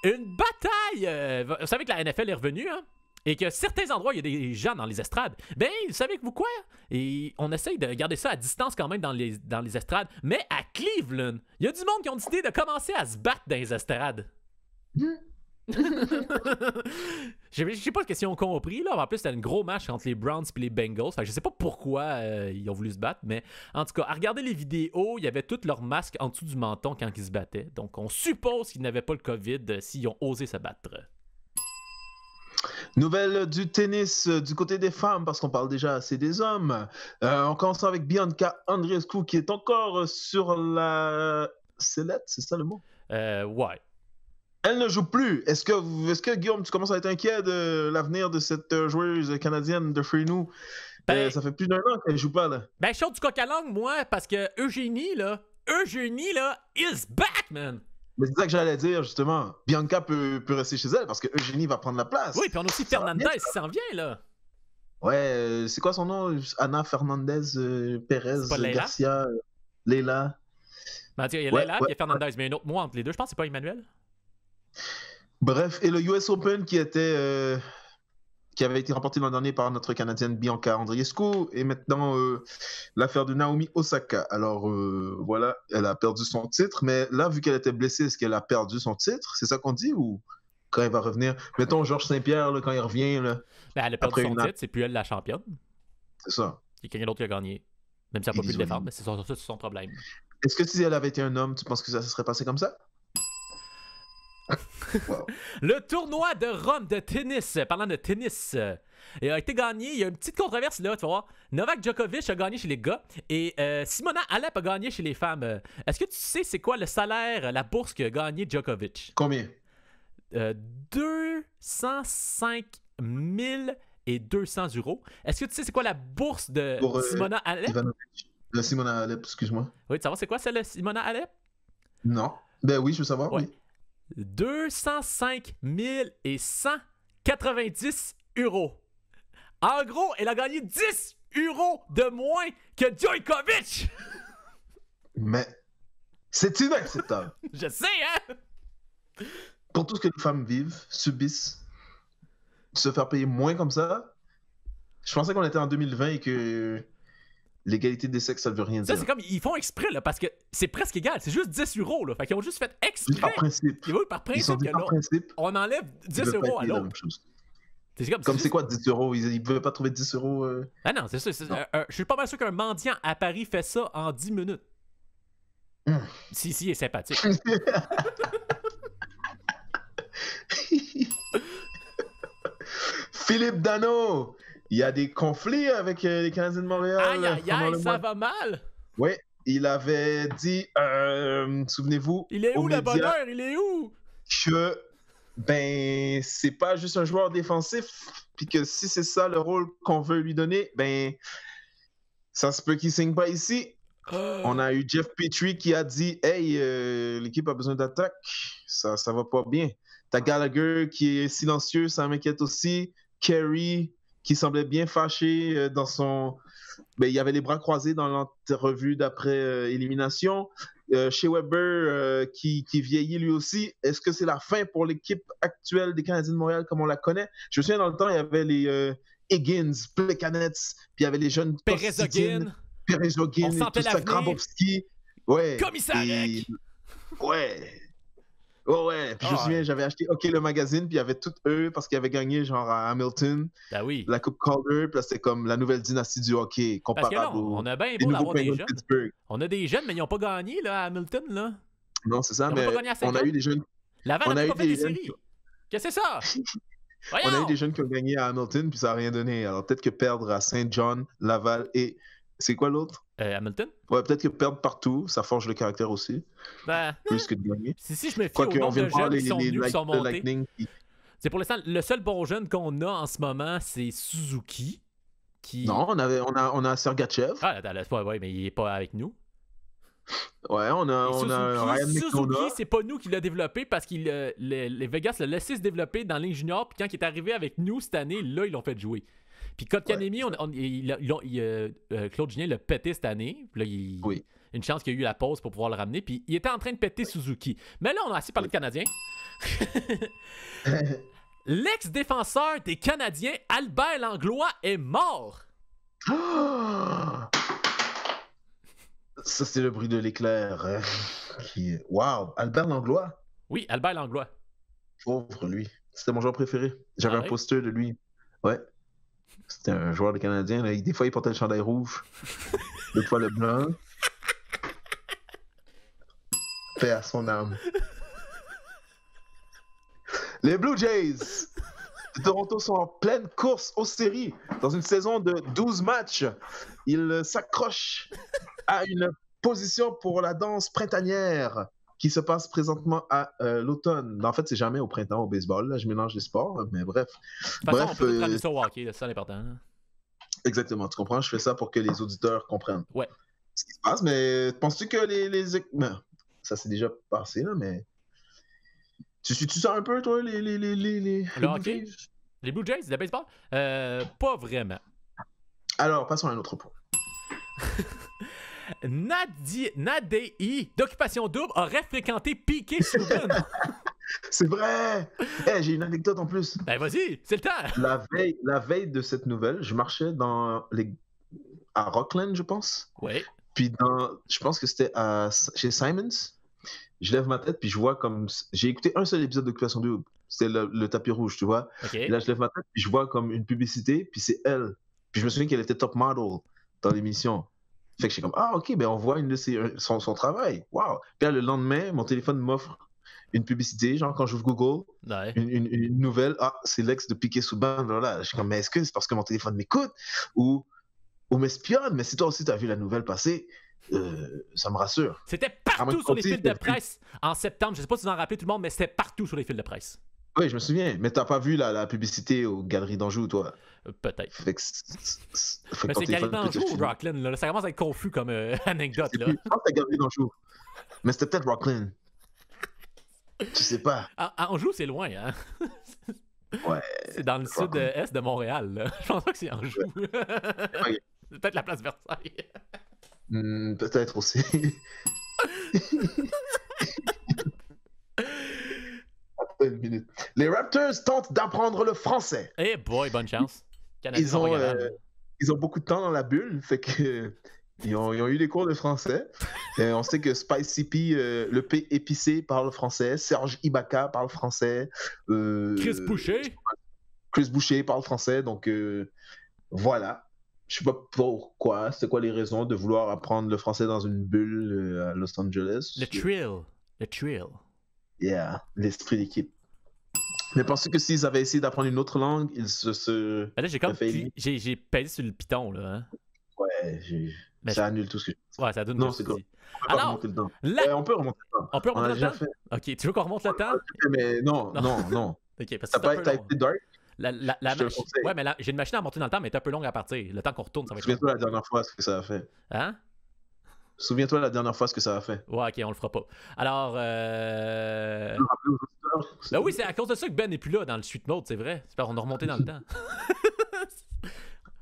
Une bataille! Vous savez que la NFL est revenue, hein? Et que certains endroits, il y a des gens dans les estrades. Ben, vous savez que vous quoi? Et on essaye de garder ça à distance quand même dans les estrades. Mais à Cleveland, il y a du monde qui ont décidé de commencer à se battre dans les estrades. Je sais pas ce qu'ils ont compris, là. En plus, c'était un gros match entre les Browns et les Bengals. Fait que je sais pas pourquoi ils ont voulu se battre, mais en tout cas, à regarder les vidéos, il y avait tous leurs masques en dessous du menton quand ils se battaient. Donc, on suppose qu'ils n'avaient pas le COVID s'ils ont osé se battre. Nouvelle du tennis du côté des femmes, parce qu'on parle déjà assez des hommes. On commence avec Bianca Andreescu, qui est encore sur la sellette, c'est ça le mot? Ouais. Elle ne joue plus. Est-ce que Guillaume, tu commences à être inquiet de l'avenir de cette joueuse canadienne de Freenu? Ça fait plus d'1 an qu'elle joue pas, là. Ben, chaud du coq à langue, moi, parce que Eugénie, là, is back, man! Mais c'est ça que j'allais dire, justement. Bianca peut rester chez elle parce que Eugénie va prendre la place. Oui, puis on a aussi Fernandez qui s'en vient, là. Ouais, c'est quoi son nom? Anna Fernandez Perez Garcia Leila. Ben, il y a Leila et Fernandez, mais un autre mot entre les deux. Je pense que c'est pas Emmanuel. Bref, et le US Open qui était qui avait été remporté l'an dernier par notre Canadienne Bianca Andreescu, et maintenant l'affaire de Naomi Osaka. Alors voilà, elle a perdu son titre, mais là, vu qu'elle était blessée, est-ce qu'elle a perdu son titre? C'est ça qu'on dit, ou quand elle va revenir? Mettons Georges Saint-Pierre, là, quand il revient. Là, Ben, elle a perdu son titre, c'est plus elle la championne. C'est ça. Il y a quelqu'un d'autre qui a gagné. Même si elle n'a pas pu le défendre, mais c'est son problème. Est-ce que si elle avait été un homme, tu penses que ça se serait passé comme ça? Wow. Le tournoi de Rome de tennis, parlant de tennis, a été gagné. Il y a une petite controverse là, tu vas voir. Novak Djokovic a gagné chez les gars et Simona Halep a gagné chez les femmes. Est-ce que tu sais c'est quoi le salaire, la bourse qu'a gagné Djokovic? Combien? 205 200 €. Est-ce que tu sais c'est quoi la bourse de Simona Halep? Simona Halep, excuse-moi. Oui, tu sais c'est quoi celle de Simona Halep? Non. Ben oui, je veux savoir. Ouais. Oui. 205 190 €. En gros, elle a gagné 10 € de moins que Djokovic. Mais c'est inacceptable. Je sais, hein? Pour tout ce que les femmes vivent, subissent, se faire payer moins comme ça, je pensais qu'on était en 2020 et que l'égalité des sexes, ça ne veut rien dire. Ça, c'est comme, ils font exprès, là, parce que c'est presque égal. C'est juste 10 €, là. Fait qu'ils ont juste fait exprès. Juste par principe. Par Ils sont dit principe, par principe. on enlève 10 € à l'autre. Comme c'est quoi 10 €? Ils ne pouvaient pas trouver 10 €. Ah non, c'est ça. Je suis pas mal sûr qu'un mendiant à Paris fait ça en 10 minutes. Si, il est sympathique. Philippe Dano, il y a des conflits avec les Canadiens de Montréal. Aïe, ça va mal. Oui, il avait dit, souvenez-vous, il est où le bonheur? Il est où? Que, ben, c'est pas juste un joueur défensif, puis que si c'est ça le rôle qu'on veut lui donner, ben, ça se peut qu'il signe pas ici. On a eu Jeff Petrie qui a dit, hey, l'équipe a besoin d'attaque, ça va pas bien. T'as Gallagher qui est silencieux, ça m'inquiète aussi. Kerry qui semblait bien fâché dans son... Ben, il y avait les bras croisés dans l'entrevue d'après élimination. Shea Weber qui vieillit lui aussi. Est-ce que c'est la fin pour l'équipe actuelle des Canadiens de Montréal comme on la connaît? Je me souviens dans le temps, il y avait les Higgins, Plekanec, puis il y avait les jeunes Perez-Ogin, on sentait tout ça, Grabowski. Ouais. Commissaire Rec. Ouais. Oh ouais, puis je me souviens, j'avais acheté OK le magazine, puis il y avait toutes eux parce qu'ils avaient gagné genre à Hamilton, la Coupe Calder, puis là c'était comme la nouvelle dynastie du hockey comparable parce que là, on a bien beau d'avoir des jeunes. On a des jeunes, mais ils n'ont pas gagné là, à Hamilton. Là. Non, c'est ça, mais on a eu des jeunes. Laval n'a pas fait des séries. Qu'est-ce que c'est ça? On a eu des jeunes qui ont gagné à Hamilton, puis ça n'a rien donné. Alors peut-être que perdre à Saint John, Laval et... C'est quoi l'autre? Hamilton? Ouais, peut-être que perdre partout, ça forge le caractère aussi. Ben, plus que de gagner. Si je me fie au nombre de jeunes qui sont venus, qui sont montés. C'est pour l'instant, le seul bon jeune qu'on a en ce moment, c'est Suzuki. Non, on a Sergachev. Ah, ouais, mais il est pas avec nous. Ouais, on a Ryan McDonough. Suzuki, c'est pas nous qui l'a développé parce que les Vegas l'ont laissé se développer dans les juniors, puis quand il est arrivé avec nous cette année, là, ils l'ont fait jouer. Puis Kotkaniemi, Claude Julien l'a pété cette année. Puis là, une chance qu'il y a eu la pause pour pouvoir le ramener. Puis il était en train de péter Suzuki. Mais là, on a assez parlé de Canadiens. L'ex-défenseur des Canadiens, Albert Langlois, est mort. Ça, c'est le bruit de l'éclair. Wow, Albert Langlois? Oui, Albert Langlois. Pauvre lui. C'était mon joueur préféré. J'avais un poster de lui. Ouais. C'était un joueur de Canadien. Là. Des fois, il portait le chandail rouge. Des fois, le blanc. Paix à son âme. Les Blue Jays de Toronto sont en pleine course aux séries. Dans une saison de 12 matchs, ils s'accrochent à une position pour la danse printanière qui se passe présentement à l'automne. En fait, c'est jamais au printemps au baseball. Là. Je mélange les sports, mais bref. De toute façon, on peut traduire ça au hockey, c'est ça l'important. Hein? Exactement, tu comprends? Je fais ça pour que les auditeurs comprennent ce qui se passe, mais penses-tu que les... Ben, ça s'est déjà passé, là, mais... Tu sens un peu, toi, les le hockey? Les Blue Jays, le baseball? Pas vraiment. Alors, passons à un autre point. Nadei d'Occupation Double aurait fréquenté Piquet Souben. C'est vrai! J'ai une anecdote en plus. Ben vas-y, c'est le temps! La veille de cette nouvelle, je marchais à Rockland, je pense. Oui. Puis je pense que c'était chez Simons. Je lève ma tête, puis je vois comme... J'ai écouté un seul épisode d'Occupation Double. C'était le tapis rouge, tu vois. OK. Et là, je lève ma tête, puis je vois comme une publicité, puis c'est elle. Puis je me souviens qu'elle était top model dans l'émission. Fait que je suis comme, OK, ben on voit son travail. Wow! Puis là, le lendemain, mon téléphone m'offre une publicité, genre quand j'ouvre Google, Ouais. une nouvelle. C'est l'ex de Piqué Souban. Là. Je suis comme, mais est-ce que c'est parce que mon téléphone m'écoute ou m'espionne? Mais si toi aussi, tu as vu la nouvelle passer, ça me rassure. C'était partout sur les fils de presse en septembre. Je sais pas si vous en rappelez tout le monde, mais c'était partout sur les fils de presse. Oui, je me souviens. Mais t'as pas vu la publicité aux Galeries d'Anjou, toi? Peut-être. Fait que mais c'est Galeries d'Anjou ou Rockland, là? Ça commence à être confus comme anecdote, là. Je pense que c'est Galeries d'Anjou. Mais c'était peut-être Rockland. Tu sais pas. Anjou, c'est loin, hein? Ouais. C'est dans le sud-est de Montréal, là. Je pense pas que c'est Anjou. Ouais. C'est peut-être la place Versailles. Peut-être aussi. Attends une minute. Les Raptors tentent d'apprendre le français. Eh boy, bonne chance. Ils ont beaucoup de temps dans la bulle, fait que ils ont eu des cours de français. On sait que Spicy P, le P épicé, parle français. Serge Ibaka parle français. Chris Boucher parle français. Donc voilà. Je sais pas pourquoi, c'est quoi les raisons de vouloir apprendre le français dans une bulle à Los Angeles. Le thrill. Yeah, l'esprit d'équipe. Mais pensez que s'ils avaient essayé d'apprendre une autre langue, ils Ben là, j'ai pesé sur le piton, là. Hein? Ouais, ça annule tout ce que je... Ouais, ça donne Non, c'est quoi. Alors, on peut remonter le temps. On peut remonter le temps? Fait. Ok, tu veux qu'on remonte le temps? Mais non. Ok, parce ça que peut être dark. Ouais, mais j'ai une machine à monter dans le temps, mais elle est un peu longue à partir. Le temps qu'on retourne, ça va être... Souviens-toi la dernière fois ce que ça a fait. Hein? Souviens-toi la dernière fois ce que ça a fait. Ouais, ok, on le fera pas. Alors, ben oui, c'est à cause de ça que Ben n'est plus là dans le suite mode, c'est vrai. C'est parce qu'on a remonté dans le temps.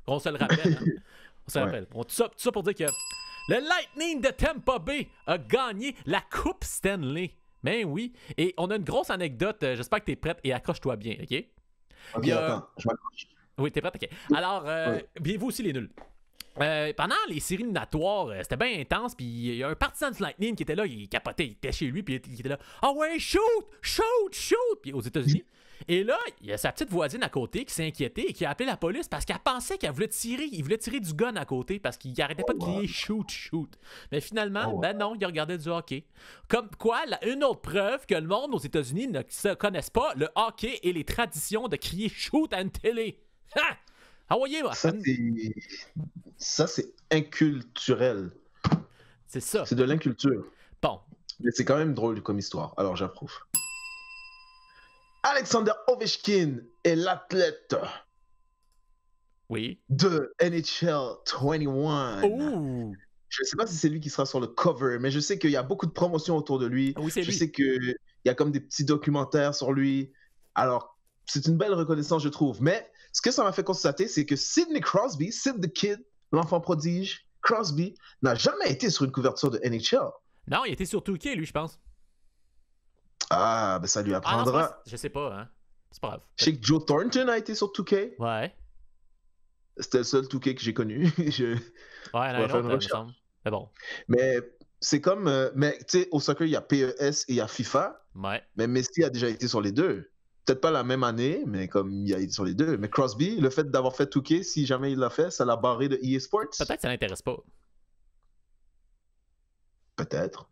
On se le rappelle. Hein? On se rappelle. Tout ça pour dire que le Lightning de Tampa Bay a gagné la Coupe Stanley. Ben oui. Et on a une grosse anecdote. J'espère que t'es prête et accroche-toi bien, ok? Ok, attends, je m'accroche. Oui, t'es prête? Ok. Alors, bien vous aussi les nuls. Pendant les séries éliminatoires, c'était bien intense, puis il y a un partisan du Lightning qui était là, il capotait, il était chez lui, puis il était là, ouais, shoot, puis aux États-Unis. Et là, il y a sa petite voisine à côté qui s'est inquiétée et qui a appelé la police parce qu'elle pensait qu'elle voulait tirer, il voulait tirer du gun à côté parce qu'il arrêtait pas de crier shoot. Mais finalement, non, il regardait du hockey. Comme quoi, une autre preuve que le monde aux États-Unis ne se connaissent pas le hockey et les traditions de crier shoot à une télé. Ha! Ah voyez, ça, c'est inculturel. C'est ça. C'est de l'inculture. Bon. Mais c'est quand même drôle comme histoire, alors j'approuve. Alexander Ovechkin est l'athlète de NHL 21. Ouh. Je ne sais pas si c'est lui qui sera sur le cover, mais je sais qu'il y a beaucoup de promotions autour de lui. Oui, je sais qu'il y a comme des petits documentaires sur lui. Alors, c'est une belle reconnaissance, je trouve. Mais ce que ça m'a fait constater, c'est que Sidney Crosby, Sid the Kid, l'enfant prodige, Crosby, n'a jamais été sur une couverture de NHL. Non, il était sur 2K, lui, je pense. Ah, ben ça lui apprendra. Non, je sais pas, hein. C'est pas grave. Je sais que Joe Thornton a été sur 2K. Ouais. C'était le seul 2K que j'ai connu. Ouais, non, il me semble. Mais bon. Mais c'est comme... mais tu sais, au soccer, il y a PES et il y a FIFA. Ouais. Mais Messi a déjà été sur les deux. Peut-être pas la même année, mais comme il a été sur les deux. Mais Crosby, le fait d'avoir fait 2K, si jamais il l'a fait, ça l'a barré de EA Sports. Peut-être que ça l'intéresse pas. Peut-être.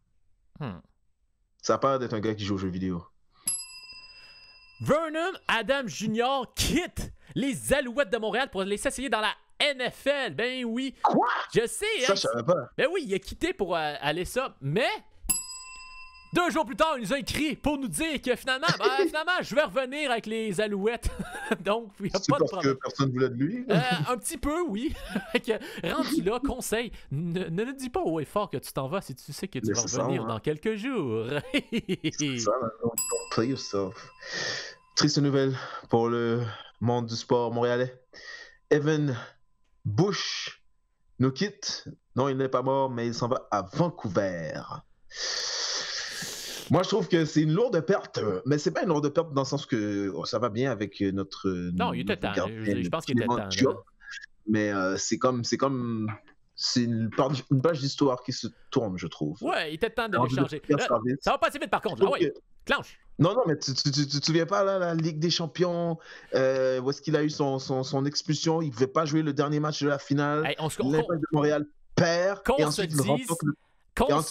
Ça a pas l'air d'être un gars qui joue aux jeux vidéo. Vernon Adams Jr. quitte les Alouettes de Montréal pour les essayer dans la NFL. Ben oui. Quoi? Je sais. Ça, je savais pas. Ben oui, il a quitté pour aller ça. Mais 2 jours plus tard, il nous a écrit pour nous dire que finalement, je vais revenir avec les Alouettes. Donc, il n'y a pas de problème. Parce que personne ne voulait de lui? Un petit peu, oui. Rendu là, conseil, ne dis pas haut et fort que tu t'en vas si tu sais que tu vas revenir dans quelques jours. C'est ça, don't play yourself. Triste nouvelle pour le monde du sport montréalais. Evan Bush nous quitte. Non, il n'est pas mort, mais il s'en va à Vancouver. Moi, je trouve que c'est une lourde perte, mais c'est pas une lourde perte dans le sens que ça va bien avec notre. Non, il était temps. Je pense qu'il était temps. Mais c'est une page d'histoire qui se tourne, je trouve. Ouais, il était temps de l'échanger. Ça va pas assez vite par contre. Ah ouais, clenche. Non, mais tu te souviens pas, là, la Ligue des Champions, où est-ce qu'il a eu son expulsion, il pouvait pas jouer le dernier match de la finale. Hey, L'Impact de Montréal perd, et ensuite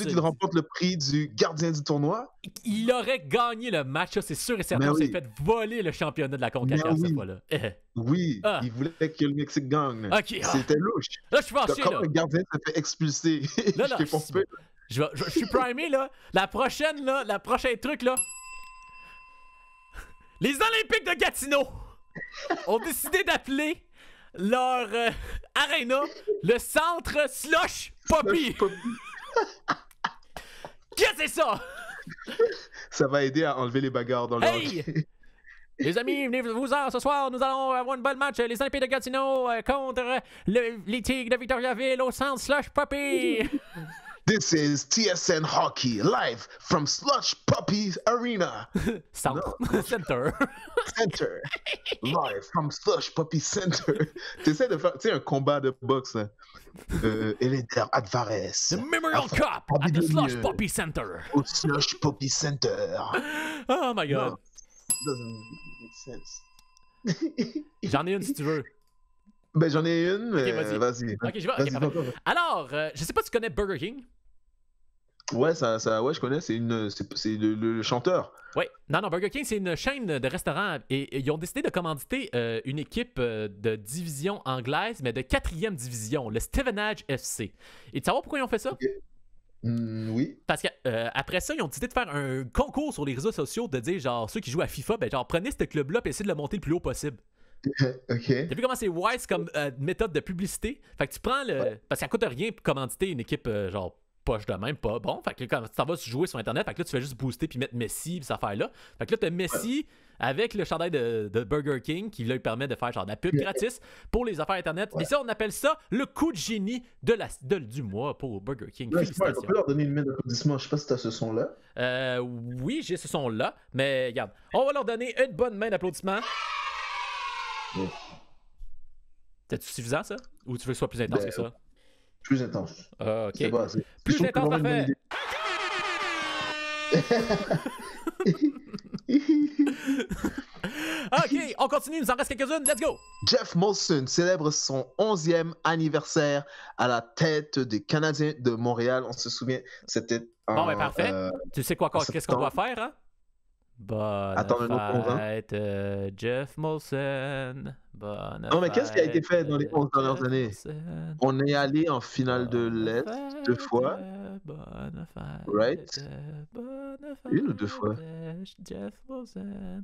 il remporte le prix du gardien du tournoi. Il aurait gagné le match, c'est sûr et certain. On s'est fait voler le championnat de la CONCACAF cette fois-là. Oui, il voulait que le Mexique gagne. C'était louche. Là, je suis fâché. Comme le gardien s'est fait expulser. Je suis primé, là. La prochaine truc, là. Les Olympiques de Gatineau ont décidé d'appeler leur arena le centre Slush Poppy. Qu'est-ce que c'est ça? Ça va aider à enlever les bagarres dans le hockey. Les amis, venez-vous-en ce soir, nous allons avoir une bonne match. Les Olympiques de Gatineau contre les Tigres de Victoriaville au centre Slush Poppy. This is TSN Hockey, live from Slush Poppy Arena. Center. Center. Live from Slush Poppy Center. Tu essaies de faire un combat de boxe. Elender Advarez. The Memorial Cup at the Slush Poppy Center. Au Slush Poppy Center. Oh my God. No, doesn't make sense. J'en ai une si tu veux. Ben j'en ai une, mais vas-y. Ok, je vais. Alors, je sais pas si tu connais Burger King. Ouais, ouais, je connais. C'est le chanteur. Oui. Non, Burger King, c'est une chaîne de restaurants et ils ont décidé de commanditer une équipe de division anglaise, mais de 4e division, le Stevenage FC. Et tu sais pourquoi ils ont fait ça? Okay. Oui. Parce qu'après ça, ils ont décidé de faire un concours sur les réseaux sociaux de dire, genre, ceux qui jouent à FIFA, ben genre, prenez ce club-là et essayez de le monter le plus haut possible. OK. T'as vu comment c'est wise comme méthode de publicité? Fait que tu prends le... Ouais. Parce que ça coûte rien pour commanditer une équipe genre poche de même, pas bon. Fait que quand tu t'en vas jouer sur Internet, fait que là, tu fais juste booster puis mettre Messi pis cette affaire-là. Fait que là, t'as Messi avec le chandail de Burger King qui lui permet de faire genre de la pub gratis pour les affaires Internet. Et ça, on appelle ça le coup de génie du mois pour Burger King. On peut leur donner une main d'applaudissement. Je sais pas si t'as ce son-là. Oui, j'ai ce son-là. Mais regarde, on va leur donner une bonne main d'applaudissement. C'est suffisant ça? Ou tu veux que ce soit plus intense que ça? Plus intense. Ok. C'est pas assez. Plus intense, parfait. Ok, on continue, il nous en reste quelques-unes, let's go! Jeff Molson célèbre son 11e anniversaire à la tête des Canadiens de Montréal. On se souvient, c'était bon, ben parfait. Tu sais quoi, qu'est-ce qu'on doit faire, hein? Bonne fête, Jeff Molson. Bonne non, mais qu'est-ce qui a été fait dans les 11 dernières années? On est allé en finale de l'Est 2 fois. Bonne fête. Right? Bonne fête. 1 ou 2 fois. Jeff Molson.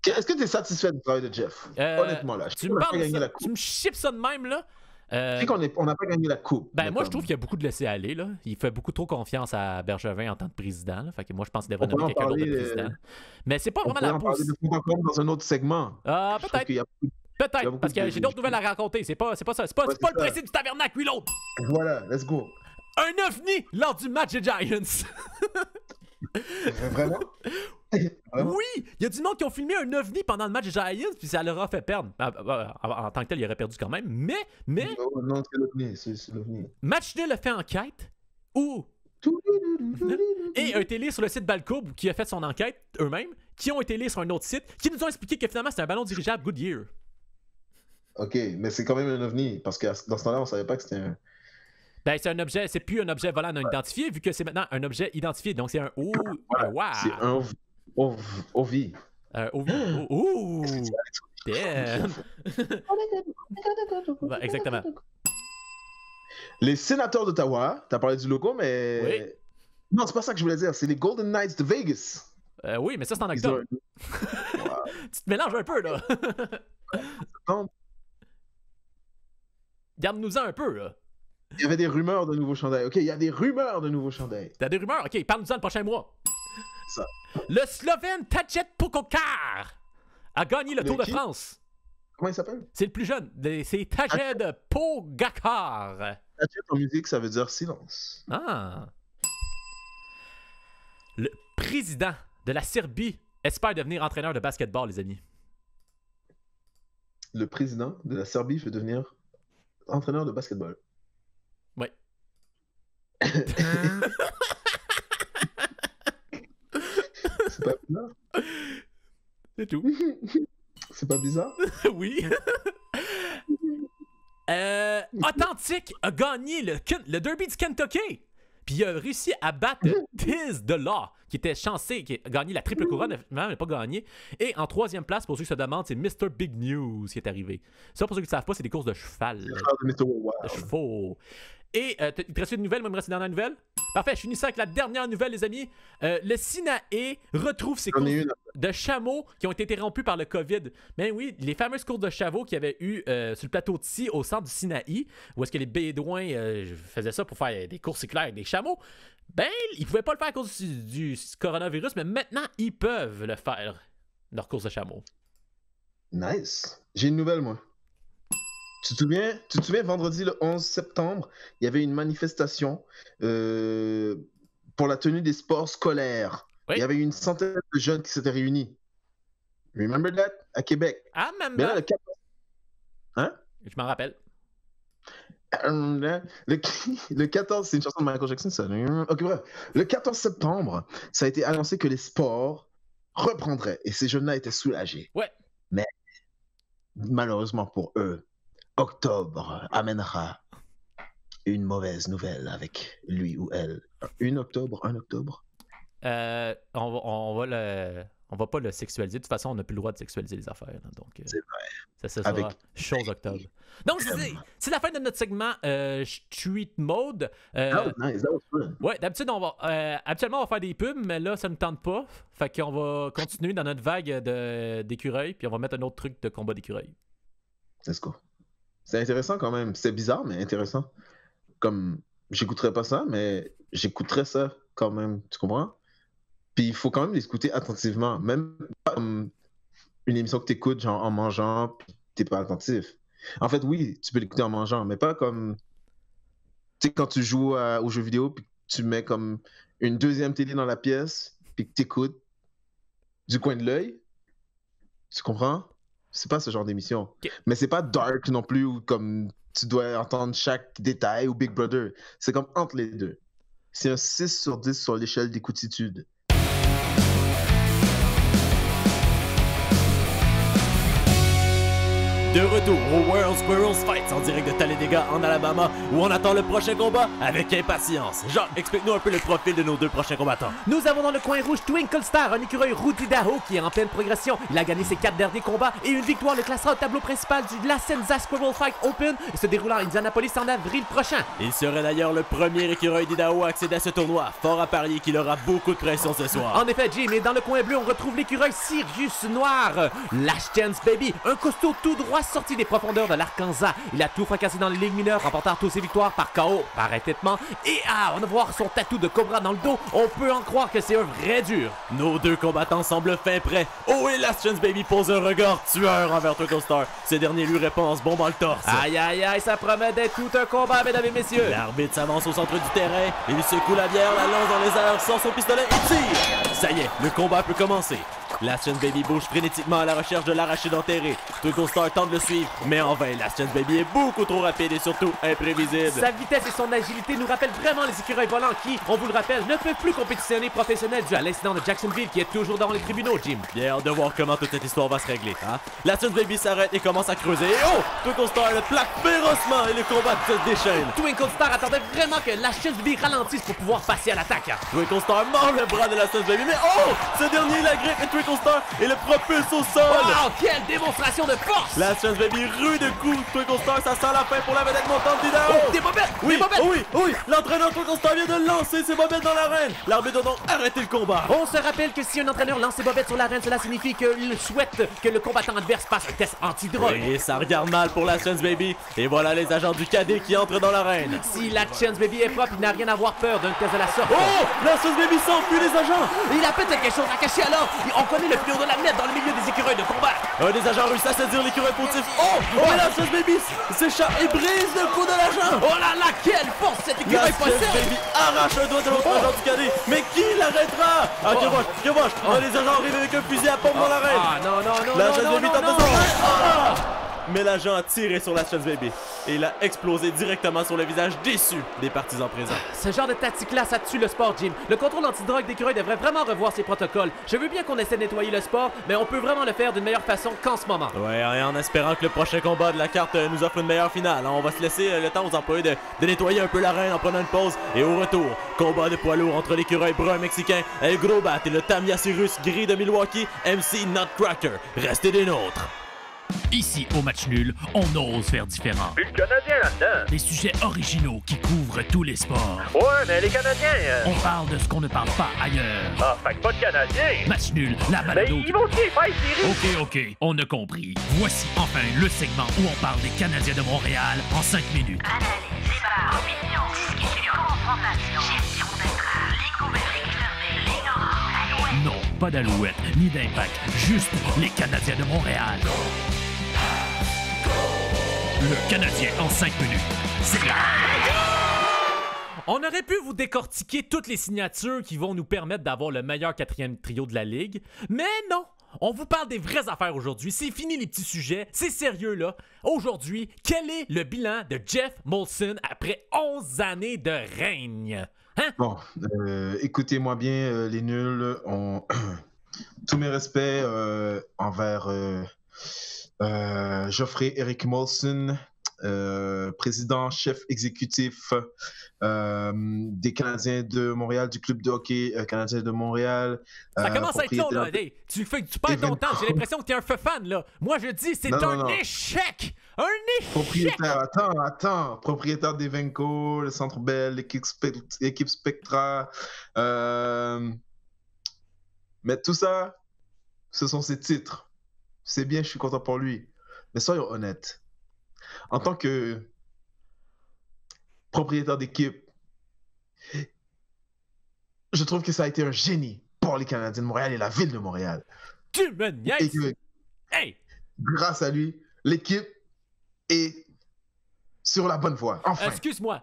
Est-ce que tu es satisfait du travail de Jeff? Honnêtement, là. Tu me chips ça de même, là? Tu sais qu'on n'a pas gagné la coupe. Ben moi, je trouve qu'il y a beaucoup de laisser-aller. Là. Il fait beaucoup trop confiance à Bergevin en tant que président. Là. Fait que moi, je pense qu'il devrait nommer quelqu'un d'autre de président. Mais c'est pas vraiment la pousse. On va en parler dans un autre segment. Ah, peut-être. Peut-être, parce que j'ai d'autres nouvelles à raconter. C'est pas ça. C'est pas le principe du tabernacle, oui, l'autre. Voilà, let's go. Un ovni lors du match des Giants. Vraiment? Oui! Il y a du monde qui ont filmé un ovni pendant le match des Giants, puis ça leur a fait perdre. En tant que tel, il aurait perdu quand même. Mais... Non, c'est l'ovni. C'est l'ovni. Match nul a fait enquête où... Et a été lire sur le site Balcourbe qui a fait son enquête eux-mêmes, qui ont été lire sur un autre site, qui nous ont expliqué que finalement, c'est un ballon dirigeable Goodyear. OK, mais c'est quand même un ovni, parce que dans ce temps-là, on savait pas que c'était un... Ben, c'est plus un objet volant non identifié, vu que c'est maintenant un objet identifié. Donc, c'est un wow. C'est un OVI. OVI. Ouh! Damn! Ben, exactement. Les sénateurs d'Ottawa, t'as parlé du logo, mais... Oui. Non, c'est pas ça que je voulais dire, c'est les Golden Knights de Vegas. Oui, mais ça, c'est en octobre. Tu te mélanges un peu, là. Garde-nous-en un peu, là. Il y avait des rumeurs de nouveaux chandails. OK, il y a des rumeurs de nouveaux chandails. T'as des rumeurs? OK, parle-nous-en le prochain mois. Ça. Le Slovène Tadej Pogačar a gagné le Tour de France. Comment il s'appelle? C'est le plus jeune. C'est Tadej Pogačar. Tadej en musique, ça veut dire silence. Ah. président de la Serbie espère devenir entraîneur de basketball, les amis? Le président de la Serbie veut devenir entraîneur de basketball. Ouais. C'est pas bizarre? C'est tout. C'est pas bizarre? Oui. Authentic a gagné le Derby du Kentucky. Puis il a réussi à battre Tiz de Law, qui était chancé, qui a gagné la triple couronne, mais n'a pas gagné. Et en troisième place, pour ceux qui se demandent, c'est Mr. Big News qui est arrivé. Ça, pour ceux qui ne savent pas, c'est des courses de cheval. De chevaux. Et il te reste une nouvelle, moi il me reste une dernière nouvelle. Parfait, je finis ça avec la dernière nouvelle, les amis. Le Sinaï retrouve ses courses de chameaux qui ont été interrompues par le COVID. Mais oui, les fameuses courses de chevaux qu'il y avait eu sur le plateau de Si, au centre du Sinaï, où est-ce que les Bédouins faisaient ça pour faire des courses éclairs avec des chameaux. Ben, ils pouvaient pas le faire à cause du coronavirus, mais maintenant, ils peuvent le faire, leur course de chameaux. Nice. J'ai une nouvelle, moi. Tu te souviens, vendredi le 11 septembre, il y avait une manifestation pour la tenue des sports scolaires. Oui. Il y avait une centaine de jeunes qui s'étaient réunis. Remember that? À Québec. Ah, même là, Hein? Je m'en rappelle. Le 14, c'est une chanson de Michael Jackson, ça. Ok, bref. Le 14 septembre, ça a été annoncé que les sports reprendraient et ces jeunes-là étaient soulagés. Ouais. Mais malheureusement pour eux, octobre amènera une mauvaise nouvelle avec lui ou elle. Un octobre. On va pas le sexualiser. De toute façon, on n'a plus le droit de sexualiser les affaires. Là. Donc, c'est vrai. Ça sera chose octobre. Donc, c'est la fin de notre segment Street Mode. Nice, that was fun. Ouais, d'habitude, habituellement, on va faire des pubs, mais là, ça ne tente pas. Fait qu'on va continuer dans notre vague d'écureuils, puis on va mettre un autre truc de combat d'écureuils. Let's go. C'est intéressant quand même. C'est bizarre, mais intéressant. Comme, j'écouterais pas ça, mais j'écouterais ça quand même. Tu comprends? Puis il faut quand même l'écouter attentivement. Même comme une émission que t'écoutes genre en mangeant, puis t'es pas attentif. En fait, oui, tu peux l'écouter en mangeant, mais pas comme... Tu sais, quand tu joues aux jeux vidéo, puis tu mets comme une deuxième télé dans la pièce, puis que t'écoutes du coin de l'œil. Tu comprends? C'est pas ce genre d'émission. Okay. Mais c'est pas dark non plus, où comme tu dois entendre chaque détail ou Big Brother. C'est comme entre les deux. C'est un 6 sur 10 sur l'échelle d'écoutitude. De retour au World Squirrels Fights en direct de Talladega en Alabama où on attend le prochain combat avec impatience. Jacques, explique-nous un peu le profil de nos deux prochains combattants. Nous avons dans le coin rouge Twinkle Star, un écureuil Rudy Daho qui est en pleine progression. Il a gagné ses 4 derniers combats et une victoire le classera au tableau principal du La Senza Squirrel Fight Open se déroulant à Indianapolis en avril prochain. Il serait d'ailleurs le premier écureuil d'Idaho à accéder à ce tournoi. Fort à parier qu'il aura beaucoup de pression ce soir. En effet, Jim, et dans le coin bleu, on retrouve l'écureuil Sirius Noir, Last Chance Baby, un costaud tout droit sorti des profondeurs de l'Arkansas. Il a tout fracassé dans les ligues mineures, remportant toutes ses victoires par KO, par étêtement. Et on va voir son tatou de cobra dans le dos. On peut en croire que c'est un vrai dur. Nos deux combattants semblent fin prêts. Oh, et Last Chance Baby pose un regard tueur envers Twinkle Star. Ce dernier lui répond en se bombant le torse. Aïe, aïe, aïe, ça promet d'être tout un combat, mesdames et messieurs. L'arbitre s'avance au centre du terrain. Il secoue la bière, la lance dans les airs, sort son pistolet et tire. Ça y est, le combat peut commencer. Last Chance Baby bouge frénétiquement à la recherche de l'arraché d'enterré. Twinkle Star tente de le suivre, mais en vain. Last Chance Baby est beaucoup trop rapide et surtout imprévisible. Sa vitesse et son agilité nous rappellent vraiment les écureuils volants qui, on vous le rappelle, ne peuvent plus compétitionner professionnels dû à l'incident de Jacksonville qui est toujours dans les tribunaux, Jim. Bien hâte de voir comment toute cette histoire va se régler. Hein? Last Chance Baby s'arrête et commence à creuser. Et oh! Twinkle Star le plaque férocement et le combat se déchaîne. Twinkle Star attendait vraiment que Last Chance Baby ralentisse pour pouvoir passer à l'attaque. Twinkle Star mord le bras de Last Chance Baby, mais oh! Ce dernier la grippe et Twinkle Star et le propulse au sol. Wow, quelle démonstration de force! Last Chance Baby rue de coups. Twinkle Star, ça sent la fin pour la vedette montante d'Idaho. Oh, des bobettes! Oui, des bobettes! oui. L'entraîneur Twinkle Star vient de lancer ses bobettes dans l'arène. L'arbitre doit donc arrêter le combat. On se rappelle que si un entraîneur lance ses bobettes sur l'arène, cela signifie qu'il souhaite que le combattant adverse passe un test anti-drogue. Et ça regarde mal pour Last Chance Baby. Et voilà les agents du cadet qui entrent dans l'arène. Si Last Chance Baby est propre, il n'a rien à avoir peur d'un test de la sorte. Oh! Last Chance Baby s'enfuit les agents. Il a peut-être quelque chose à cacher alors. On tamponner le fléau de la mettre dans le milieu des écureuils de combat. Un des agents réussit à saisir l'écureuil fautif. Oh! Mais la Chess Baby s'échappe et brise le cou de l'agent! Oh là là, quelle force cet La écureuil Chess possède! Baby arrache un doigt de l'autre agent du cadet. Mais qui l'arrêtera? Ah, que moche! Les agents arrivent avec un fusil à pompe dans l'arène. Ah non, non, non, La non, Chess non, Baby non, tente de non. s'en mais l'agent a tiré sur la Chess Baby et il a explosé directement sur le visage déçu des partisans présents. Ce genre de tactique-là, ça tue le sport, Jim. Le contrôle antidrogue d'écureuil devrait vraiment revoir ses protocoles. Je veux bien qu'on essaie de nettoyer le sport, mais on peut vraiment le faire d'une meilleure façon qu'en ce moment. Ouais, et en espérant que le prochain combat de la carte nous offre une meilleure finale. On va se laisser le temps aux employés de nettoyer un peu l'arène en prenant une pause. Et au retour, combat de poids lourd entre l'écureuil brun mexicain El Grobat et le Tamiya Cyrus gris de Milwaukee, MC Nutcracker. Restez des nôtres. Ici, au match nul, on ose faire différent. Puis le Canadien là-dedans. Des sujets originaux qui couvrent tous les sports. Ouais, mais les Canadiens. On parle de ce qu'on ne parle pas ailleurs. Ah, fait que pas de Canadiens. Match nul, la Mais balado. ils vont aussi faire série. Ok, on a compris. Voici enfin le segment où on parle des Canadiens de Montréal en 5 minutes. Analyse, débat, opinion, discussion, confrontation, gestion d'être, ligne ouverte, ligne fermée, ligne orange, alouette. Non, pas d'Alouette, ni d'Impact, juste les Canadiens de Montréal. Le Canadien en 5 minutes. C'est là. On aurait pu vous décortiquer toutes les signatures qui vont nous permettre d'avoir le meilleur quatrième trio de la Ligue, mais non! On vous parle des vraies affaires aujourd'hui. C'est fini les petits sujets. C'est sérieux, là. Aujourd'hui, quel est le bilan de Jeff Molson après 11 années de règne? Hein? Bon, écoutez-moi bien, les nuls. Tous mes respects envers Geoffrey Eric Molson, président, chef exécutif des Canadiens de Montréal, du club de hockey Canadien de Montréal. Ça commence à être long, là. Hey, tu perds ton temps. J'ai l'impression que t'es un feu fan, là. Moi, je dis, c'est un échec! Un échec! Propriétaire, attends. Propriétaire d'Evenco, le Centre Bell, l'équipe Spectra. Mais tout ça, ce sont ses titres. C'est bien, je suis content pour lui. Mais soyons honnêtes. En tant que propriétaire d'équipe, je trouve que ça a été un génie pour les Canadiens de Montréal et la ville de Montréal. Tu me niaises! Et que, hey! grâce à lui, l'équipe est sur la bonne voie. Enfin. Excuse-moi.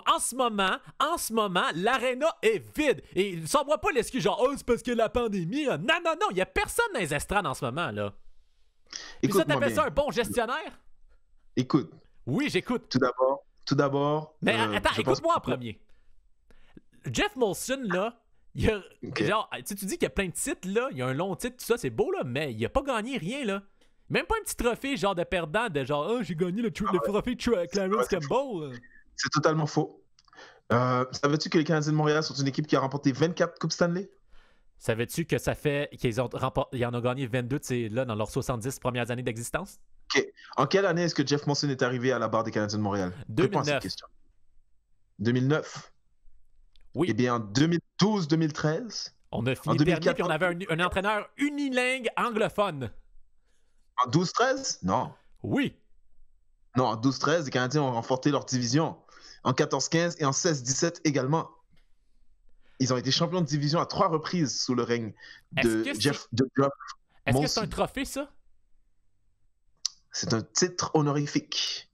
En ce moment, l'aréna est vide. Et sans moi pas l'excuse genre, oh, c'est parce que la pandémie. Non, il n'y a personne dans les estrades en ce moment, là. Puis ça, t'appelles ça un bon gestionnaire? Écoute. Oui, j'écoute. Tout d'abord. Mais attends, écoute-moi en premier. Jeff Molson, là, il a, genre, tu dis qu'il y a plein de titres, là. Il y a un long titre, tout ça, c'est beau, là, mais il a pas gagné rien, là. Même pas un petit trophée, genre de perdant, de genre, oh, j'ai gagné le trophée Clarence Campbell. C'est totalement faux. Savais-tu que les Canadiens de Montréal sont une équipe qui a remporté 24 Coupes Stanley? Savais-tu que ça fait qu'ils en ont gagné 22 là, dans leurs 70 premières années d'existence? OK. En quelle année est-ce que Jeff Molson est arrivé à la barre des Canadiens de Montréal? 2009. Réponds à cette question. 2009? Oui. Eh bien, en 2012-2013? On a fini dernier, puis on avait un entraîneur unilingue anglophone. En 12-13? Non. Oui. Non, en 12-13, les Canadiens ont remporté leur division. En 14-15 et en 16-17 également. Ils ont été champions de division à 3 reprises sous le règne de Jeff Molson. Est-ce que c'est un trophée, ça? C'est un titre honorifique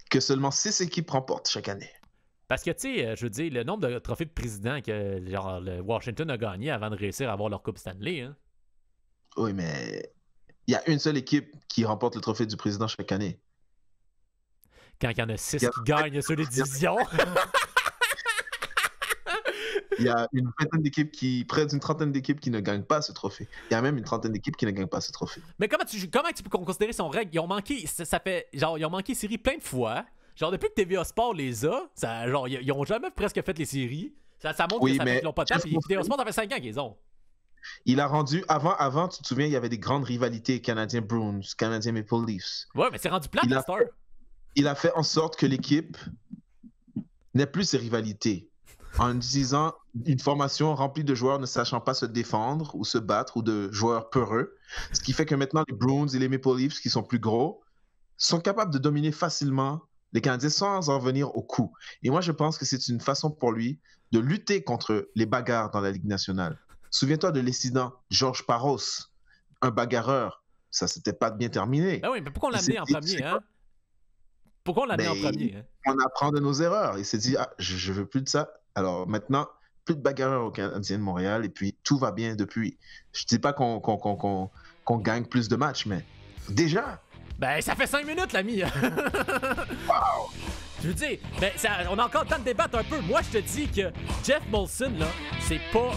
que seulement 6 équipes remportent chaque année. Parce que, tu sais, je veux dire, le nombre de trophées de président que genre, le Washington a gagné avant de réussir à avoir leur Coupe Stanley. Hein? Oui, mais il y a une seule équipe qui remporte le trophée du président chaque année. Quand il y en a 6 qui gagnent sur les divisions. Il y a une vingtaine d'équipes près d'une trentaine d'équipes qui ne gagnent pas ce trophée. Il y a même une trentaine d'équipes qui ne gagnent pas ce trophée. Mais comment tu peux considérer son règle? Ils ont manqué, ça fait, genre, ils ont manqué série plein de fois. Genre, depuis que TVA Sport les a, ça, genre, ils ont jamais presque fait les séries. Ça montre que ça fait qu'ils l'ont pas de temps. Puis TVA Sport, ça fait 5 ans qu'ils ont. Il a rendu, avant, tu te souviens, il y avait des grandes rivalités Canadiens Bruins, Canadiens Maple Leafs. Ouais, mais c'est rendu plat, il a fait en sorte que l'équipe n'ait plus ces rivalités. En utilisant une formation remplie de joueurs ne sachant pas se défendre ou se battre ou de joueurs peureux. Ce qui fait que maintenant, les Bruins et les Maple Leafs, qui sont plus gros, sont capables de dominer facilement les Canadiens sans en venir au coup. Et moi, je pense que c'est une façon pour lui de lutter contre les bagarres dans la Ligue nationale. Souviens-toi de l'incident Georges Parros, un bagarreur. Ça s'était pas bien terminé. Ben oui, mais pourquoi on l'a amené en premier, hein? Pourquoi on l'a amené en premier? Hein? On apprend de nos erreurs. Il s'est dit, je veux plus de ça. Alors maintenant, plus de bagarreurs au Canadien de Montréal et puis tout va bien depuis. Je dis pas qu'on gagne plus de matchs, mais déjà. Ben, ça fait 5 minutes, l'ami. Wow! Je veux dire, ben, on a encore le temps de débattre un peu. Moi, je te dis que Jeff Molson, là, c'est pas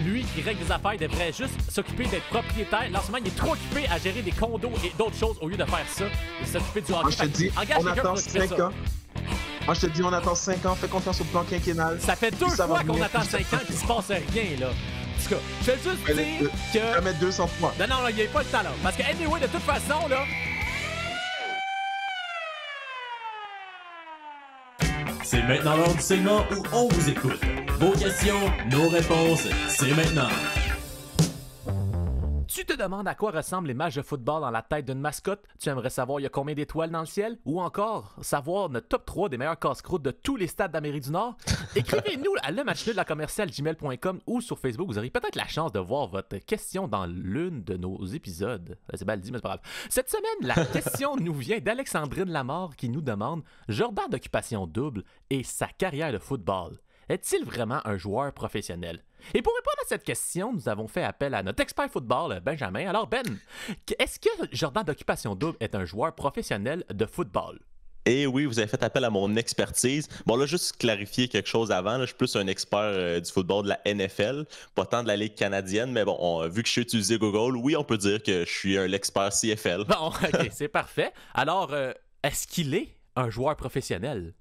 lui qui règle des affaires. Il devrait juste s'occuper d'être propriétaire. Là, en ce moment, il est trop occupé à gérer des condos et d'autres choses au lieu de faire ça et s'occuper du hockey. Moi, je te dis, on attend 5 ans. Moi, je te dis, on attend 5 ans. Fais confiance au plan quinquennal. Ça fait 2 fois qu'on attend 5 ans qu'il se passe rien, là. En tout cas, je vais juste dire que... Je vais mettre 200 fois. Non, il n'y a pas le temps, là. Parce que, anyway, de toute façon, là... C'est maintenant l'heure du segment où on vous écoute. Vos questions, nos réponses, c'est maintenant. Tu te demandes à quoi ressemblent les matchs de football dans la tête d'une mascotte? Tu aimerais savoir il y a combien d'étoiles dans le ciel? Ou encore savoir notre top 3 des meilleurs casse-croûtes de tous les stades d'Amérique du Nord? Écrivez-nous à lematchnul@commercial-gmail.com ou sur Facebook. Vous aurez peut-être la chance de voir votre question dans l'une de nos épisodes. C'est mal dit, mais c'est pas grave. Cette semaine, la question nous vient d'Alexandrine Lamarre qui nous demande Jordan d'occupation double et sa carrière de football. Est-il vraiment un joueur professionnel? Et pour répondre à cette question, nous avons fait appel à notre expert football, Benjamin. Alors Ben, est-ce que Jordan d'occupation double est un joueur professionnel de football? Et oui, vous avez fait appel à mon expertise. Bon, là, juste clarifier quelque chose avant. Là, je suis plus un expert du football de la NFL, pas tant de la Ligue canadienne, mais bon, vu que je sais utiliser Google, oui, on peut dire que je suis l'expert CFL. Bon, OK, c'est parfait. Alors, est-ce qu'il est un joueur professionnel?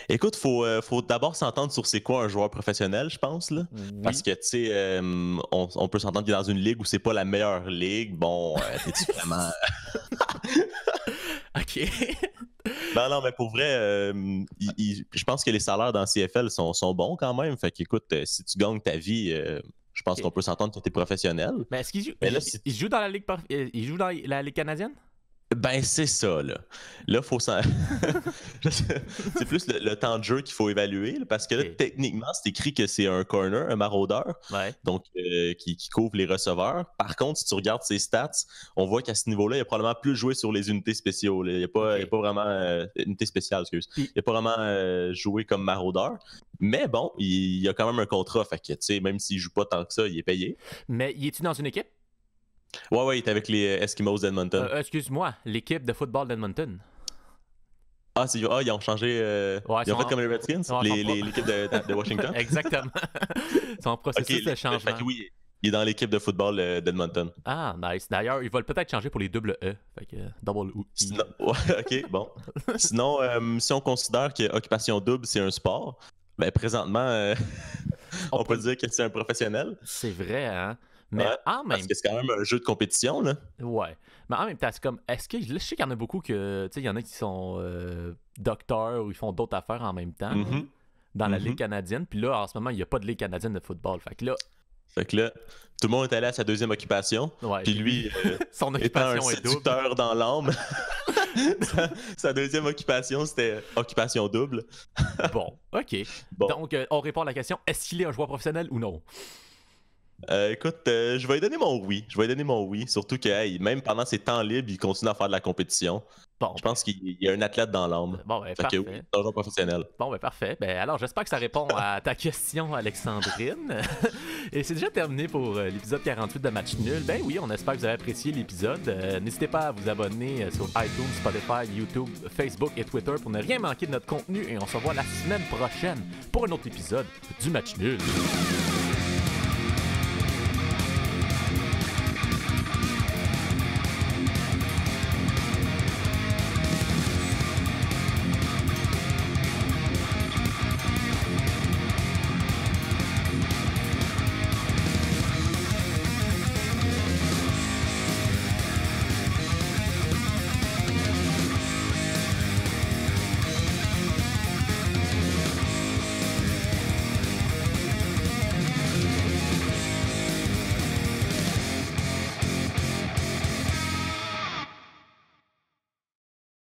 Écoute, faut d'abord s'entendre sur c'est quoi un joueur professionnel, je pense, là. Oui. Parce que, tu sais, on peut s'entendre qu'il est dans une ligue où c'est pas la meilleure ligue. Bon, t'es-tu vraiment... OK. Non, mais pour vrai, je pense que les salaires dans CFL sont bons quand même. Fait qu'écoute, si tu gagnes ta vie... je pense qu'on peut s'entendre que t'es professionnel. Mais est-ce qu'il joue, il joue dans la Ligue il joue dans la Ligue canadienne? Ben, c'est ça, là. Là, faut s'en... c'est plus le temps de jeu qu'il faut évaluer, là, parce que là, techniquement, c'est écrit que c'est un corner, un maraudeur, donc qui couvre les receveurs. Par contre, si tu regardes ses stats, on voit qu'à ce niveau-là, il a probablement plus joué sur les unités spéciaux. Là. Il n'y a pas vraiment... unité spéciale, excuse. Il n'a pas vraiment joué comme maraudeur. Mais bon, il a quand même un contrat, fait que, tu sais, même s'il joue pas tant que ça, il est payé. Mais y est-il dans une équipe? Ouais, il est avec les Eskimos d'Edmonton. Excuse-moi, l'équipe de football d'Edmonton. Ils ont changé. Ils ont fait comme les Redskins, l'équipe de Washington. Exactement. Ils sont en processus de changement. Fait que oui, il est dans l'équipe de football d'Edmonton. Ah, nice. D'ailleurs, ils veulent peut-être changer pour les double E. Fait que double E. Sinon, OK, bon. Sinon, si on considère qu'occupation double, c'est un sport, ben présentement, on peut dire que c'est un professionnel. C'est vrai, hein? Mais parce que c'est quand même un jeu de compétition, là. Ouais. Mais en même temps, c'est comme, est-ce que, là, je sais qu'il y en a beaucoup que, tu sais, il y en a qui sont docteurs ou ils font d'autres affaires en même temps dans la Ligue canadienne. Puis là, en ce moment, il n'y a pas de Ligue canadienne de football. Fait que là, tout le monde est allé à sa deuxième occupation. Ouais, puis lui, son occupation étant un séducteur dans l'âme, sa deuxième occupation, c'était occupation double. Bon, OK. Bon. Donc, on répond à la question, est-ce qu'il est un joueur professionnel ou non? Écoute, je vais lui donner mon oui. Surtout que même pendant ses temps libres, il continue à faire de la compétition. Bon, je pense qu'il y a un athlète dans l'âme. Bon, ben, parfait. Oui, c'est un joueur professionnel. Bon, ben parfait. Ben, alors, j'espère que ça répond à ta question, Alexandrine. Et c'est déjà terminé pour l'épisode 48 de Match Nul. Ben oui, on espère que vous avez apprécié l'épisode. N'hésitez pas à vous abonner sur iTunes, Spotify, YouTube, Facebook et Twitter pour ne rien manquer de notre contenu. Et on se revoit la semaine prochaine pour un autre épisode du Match Nul.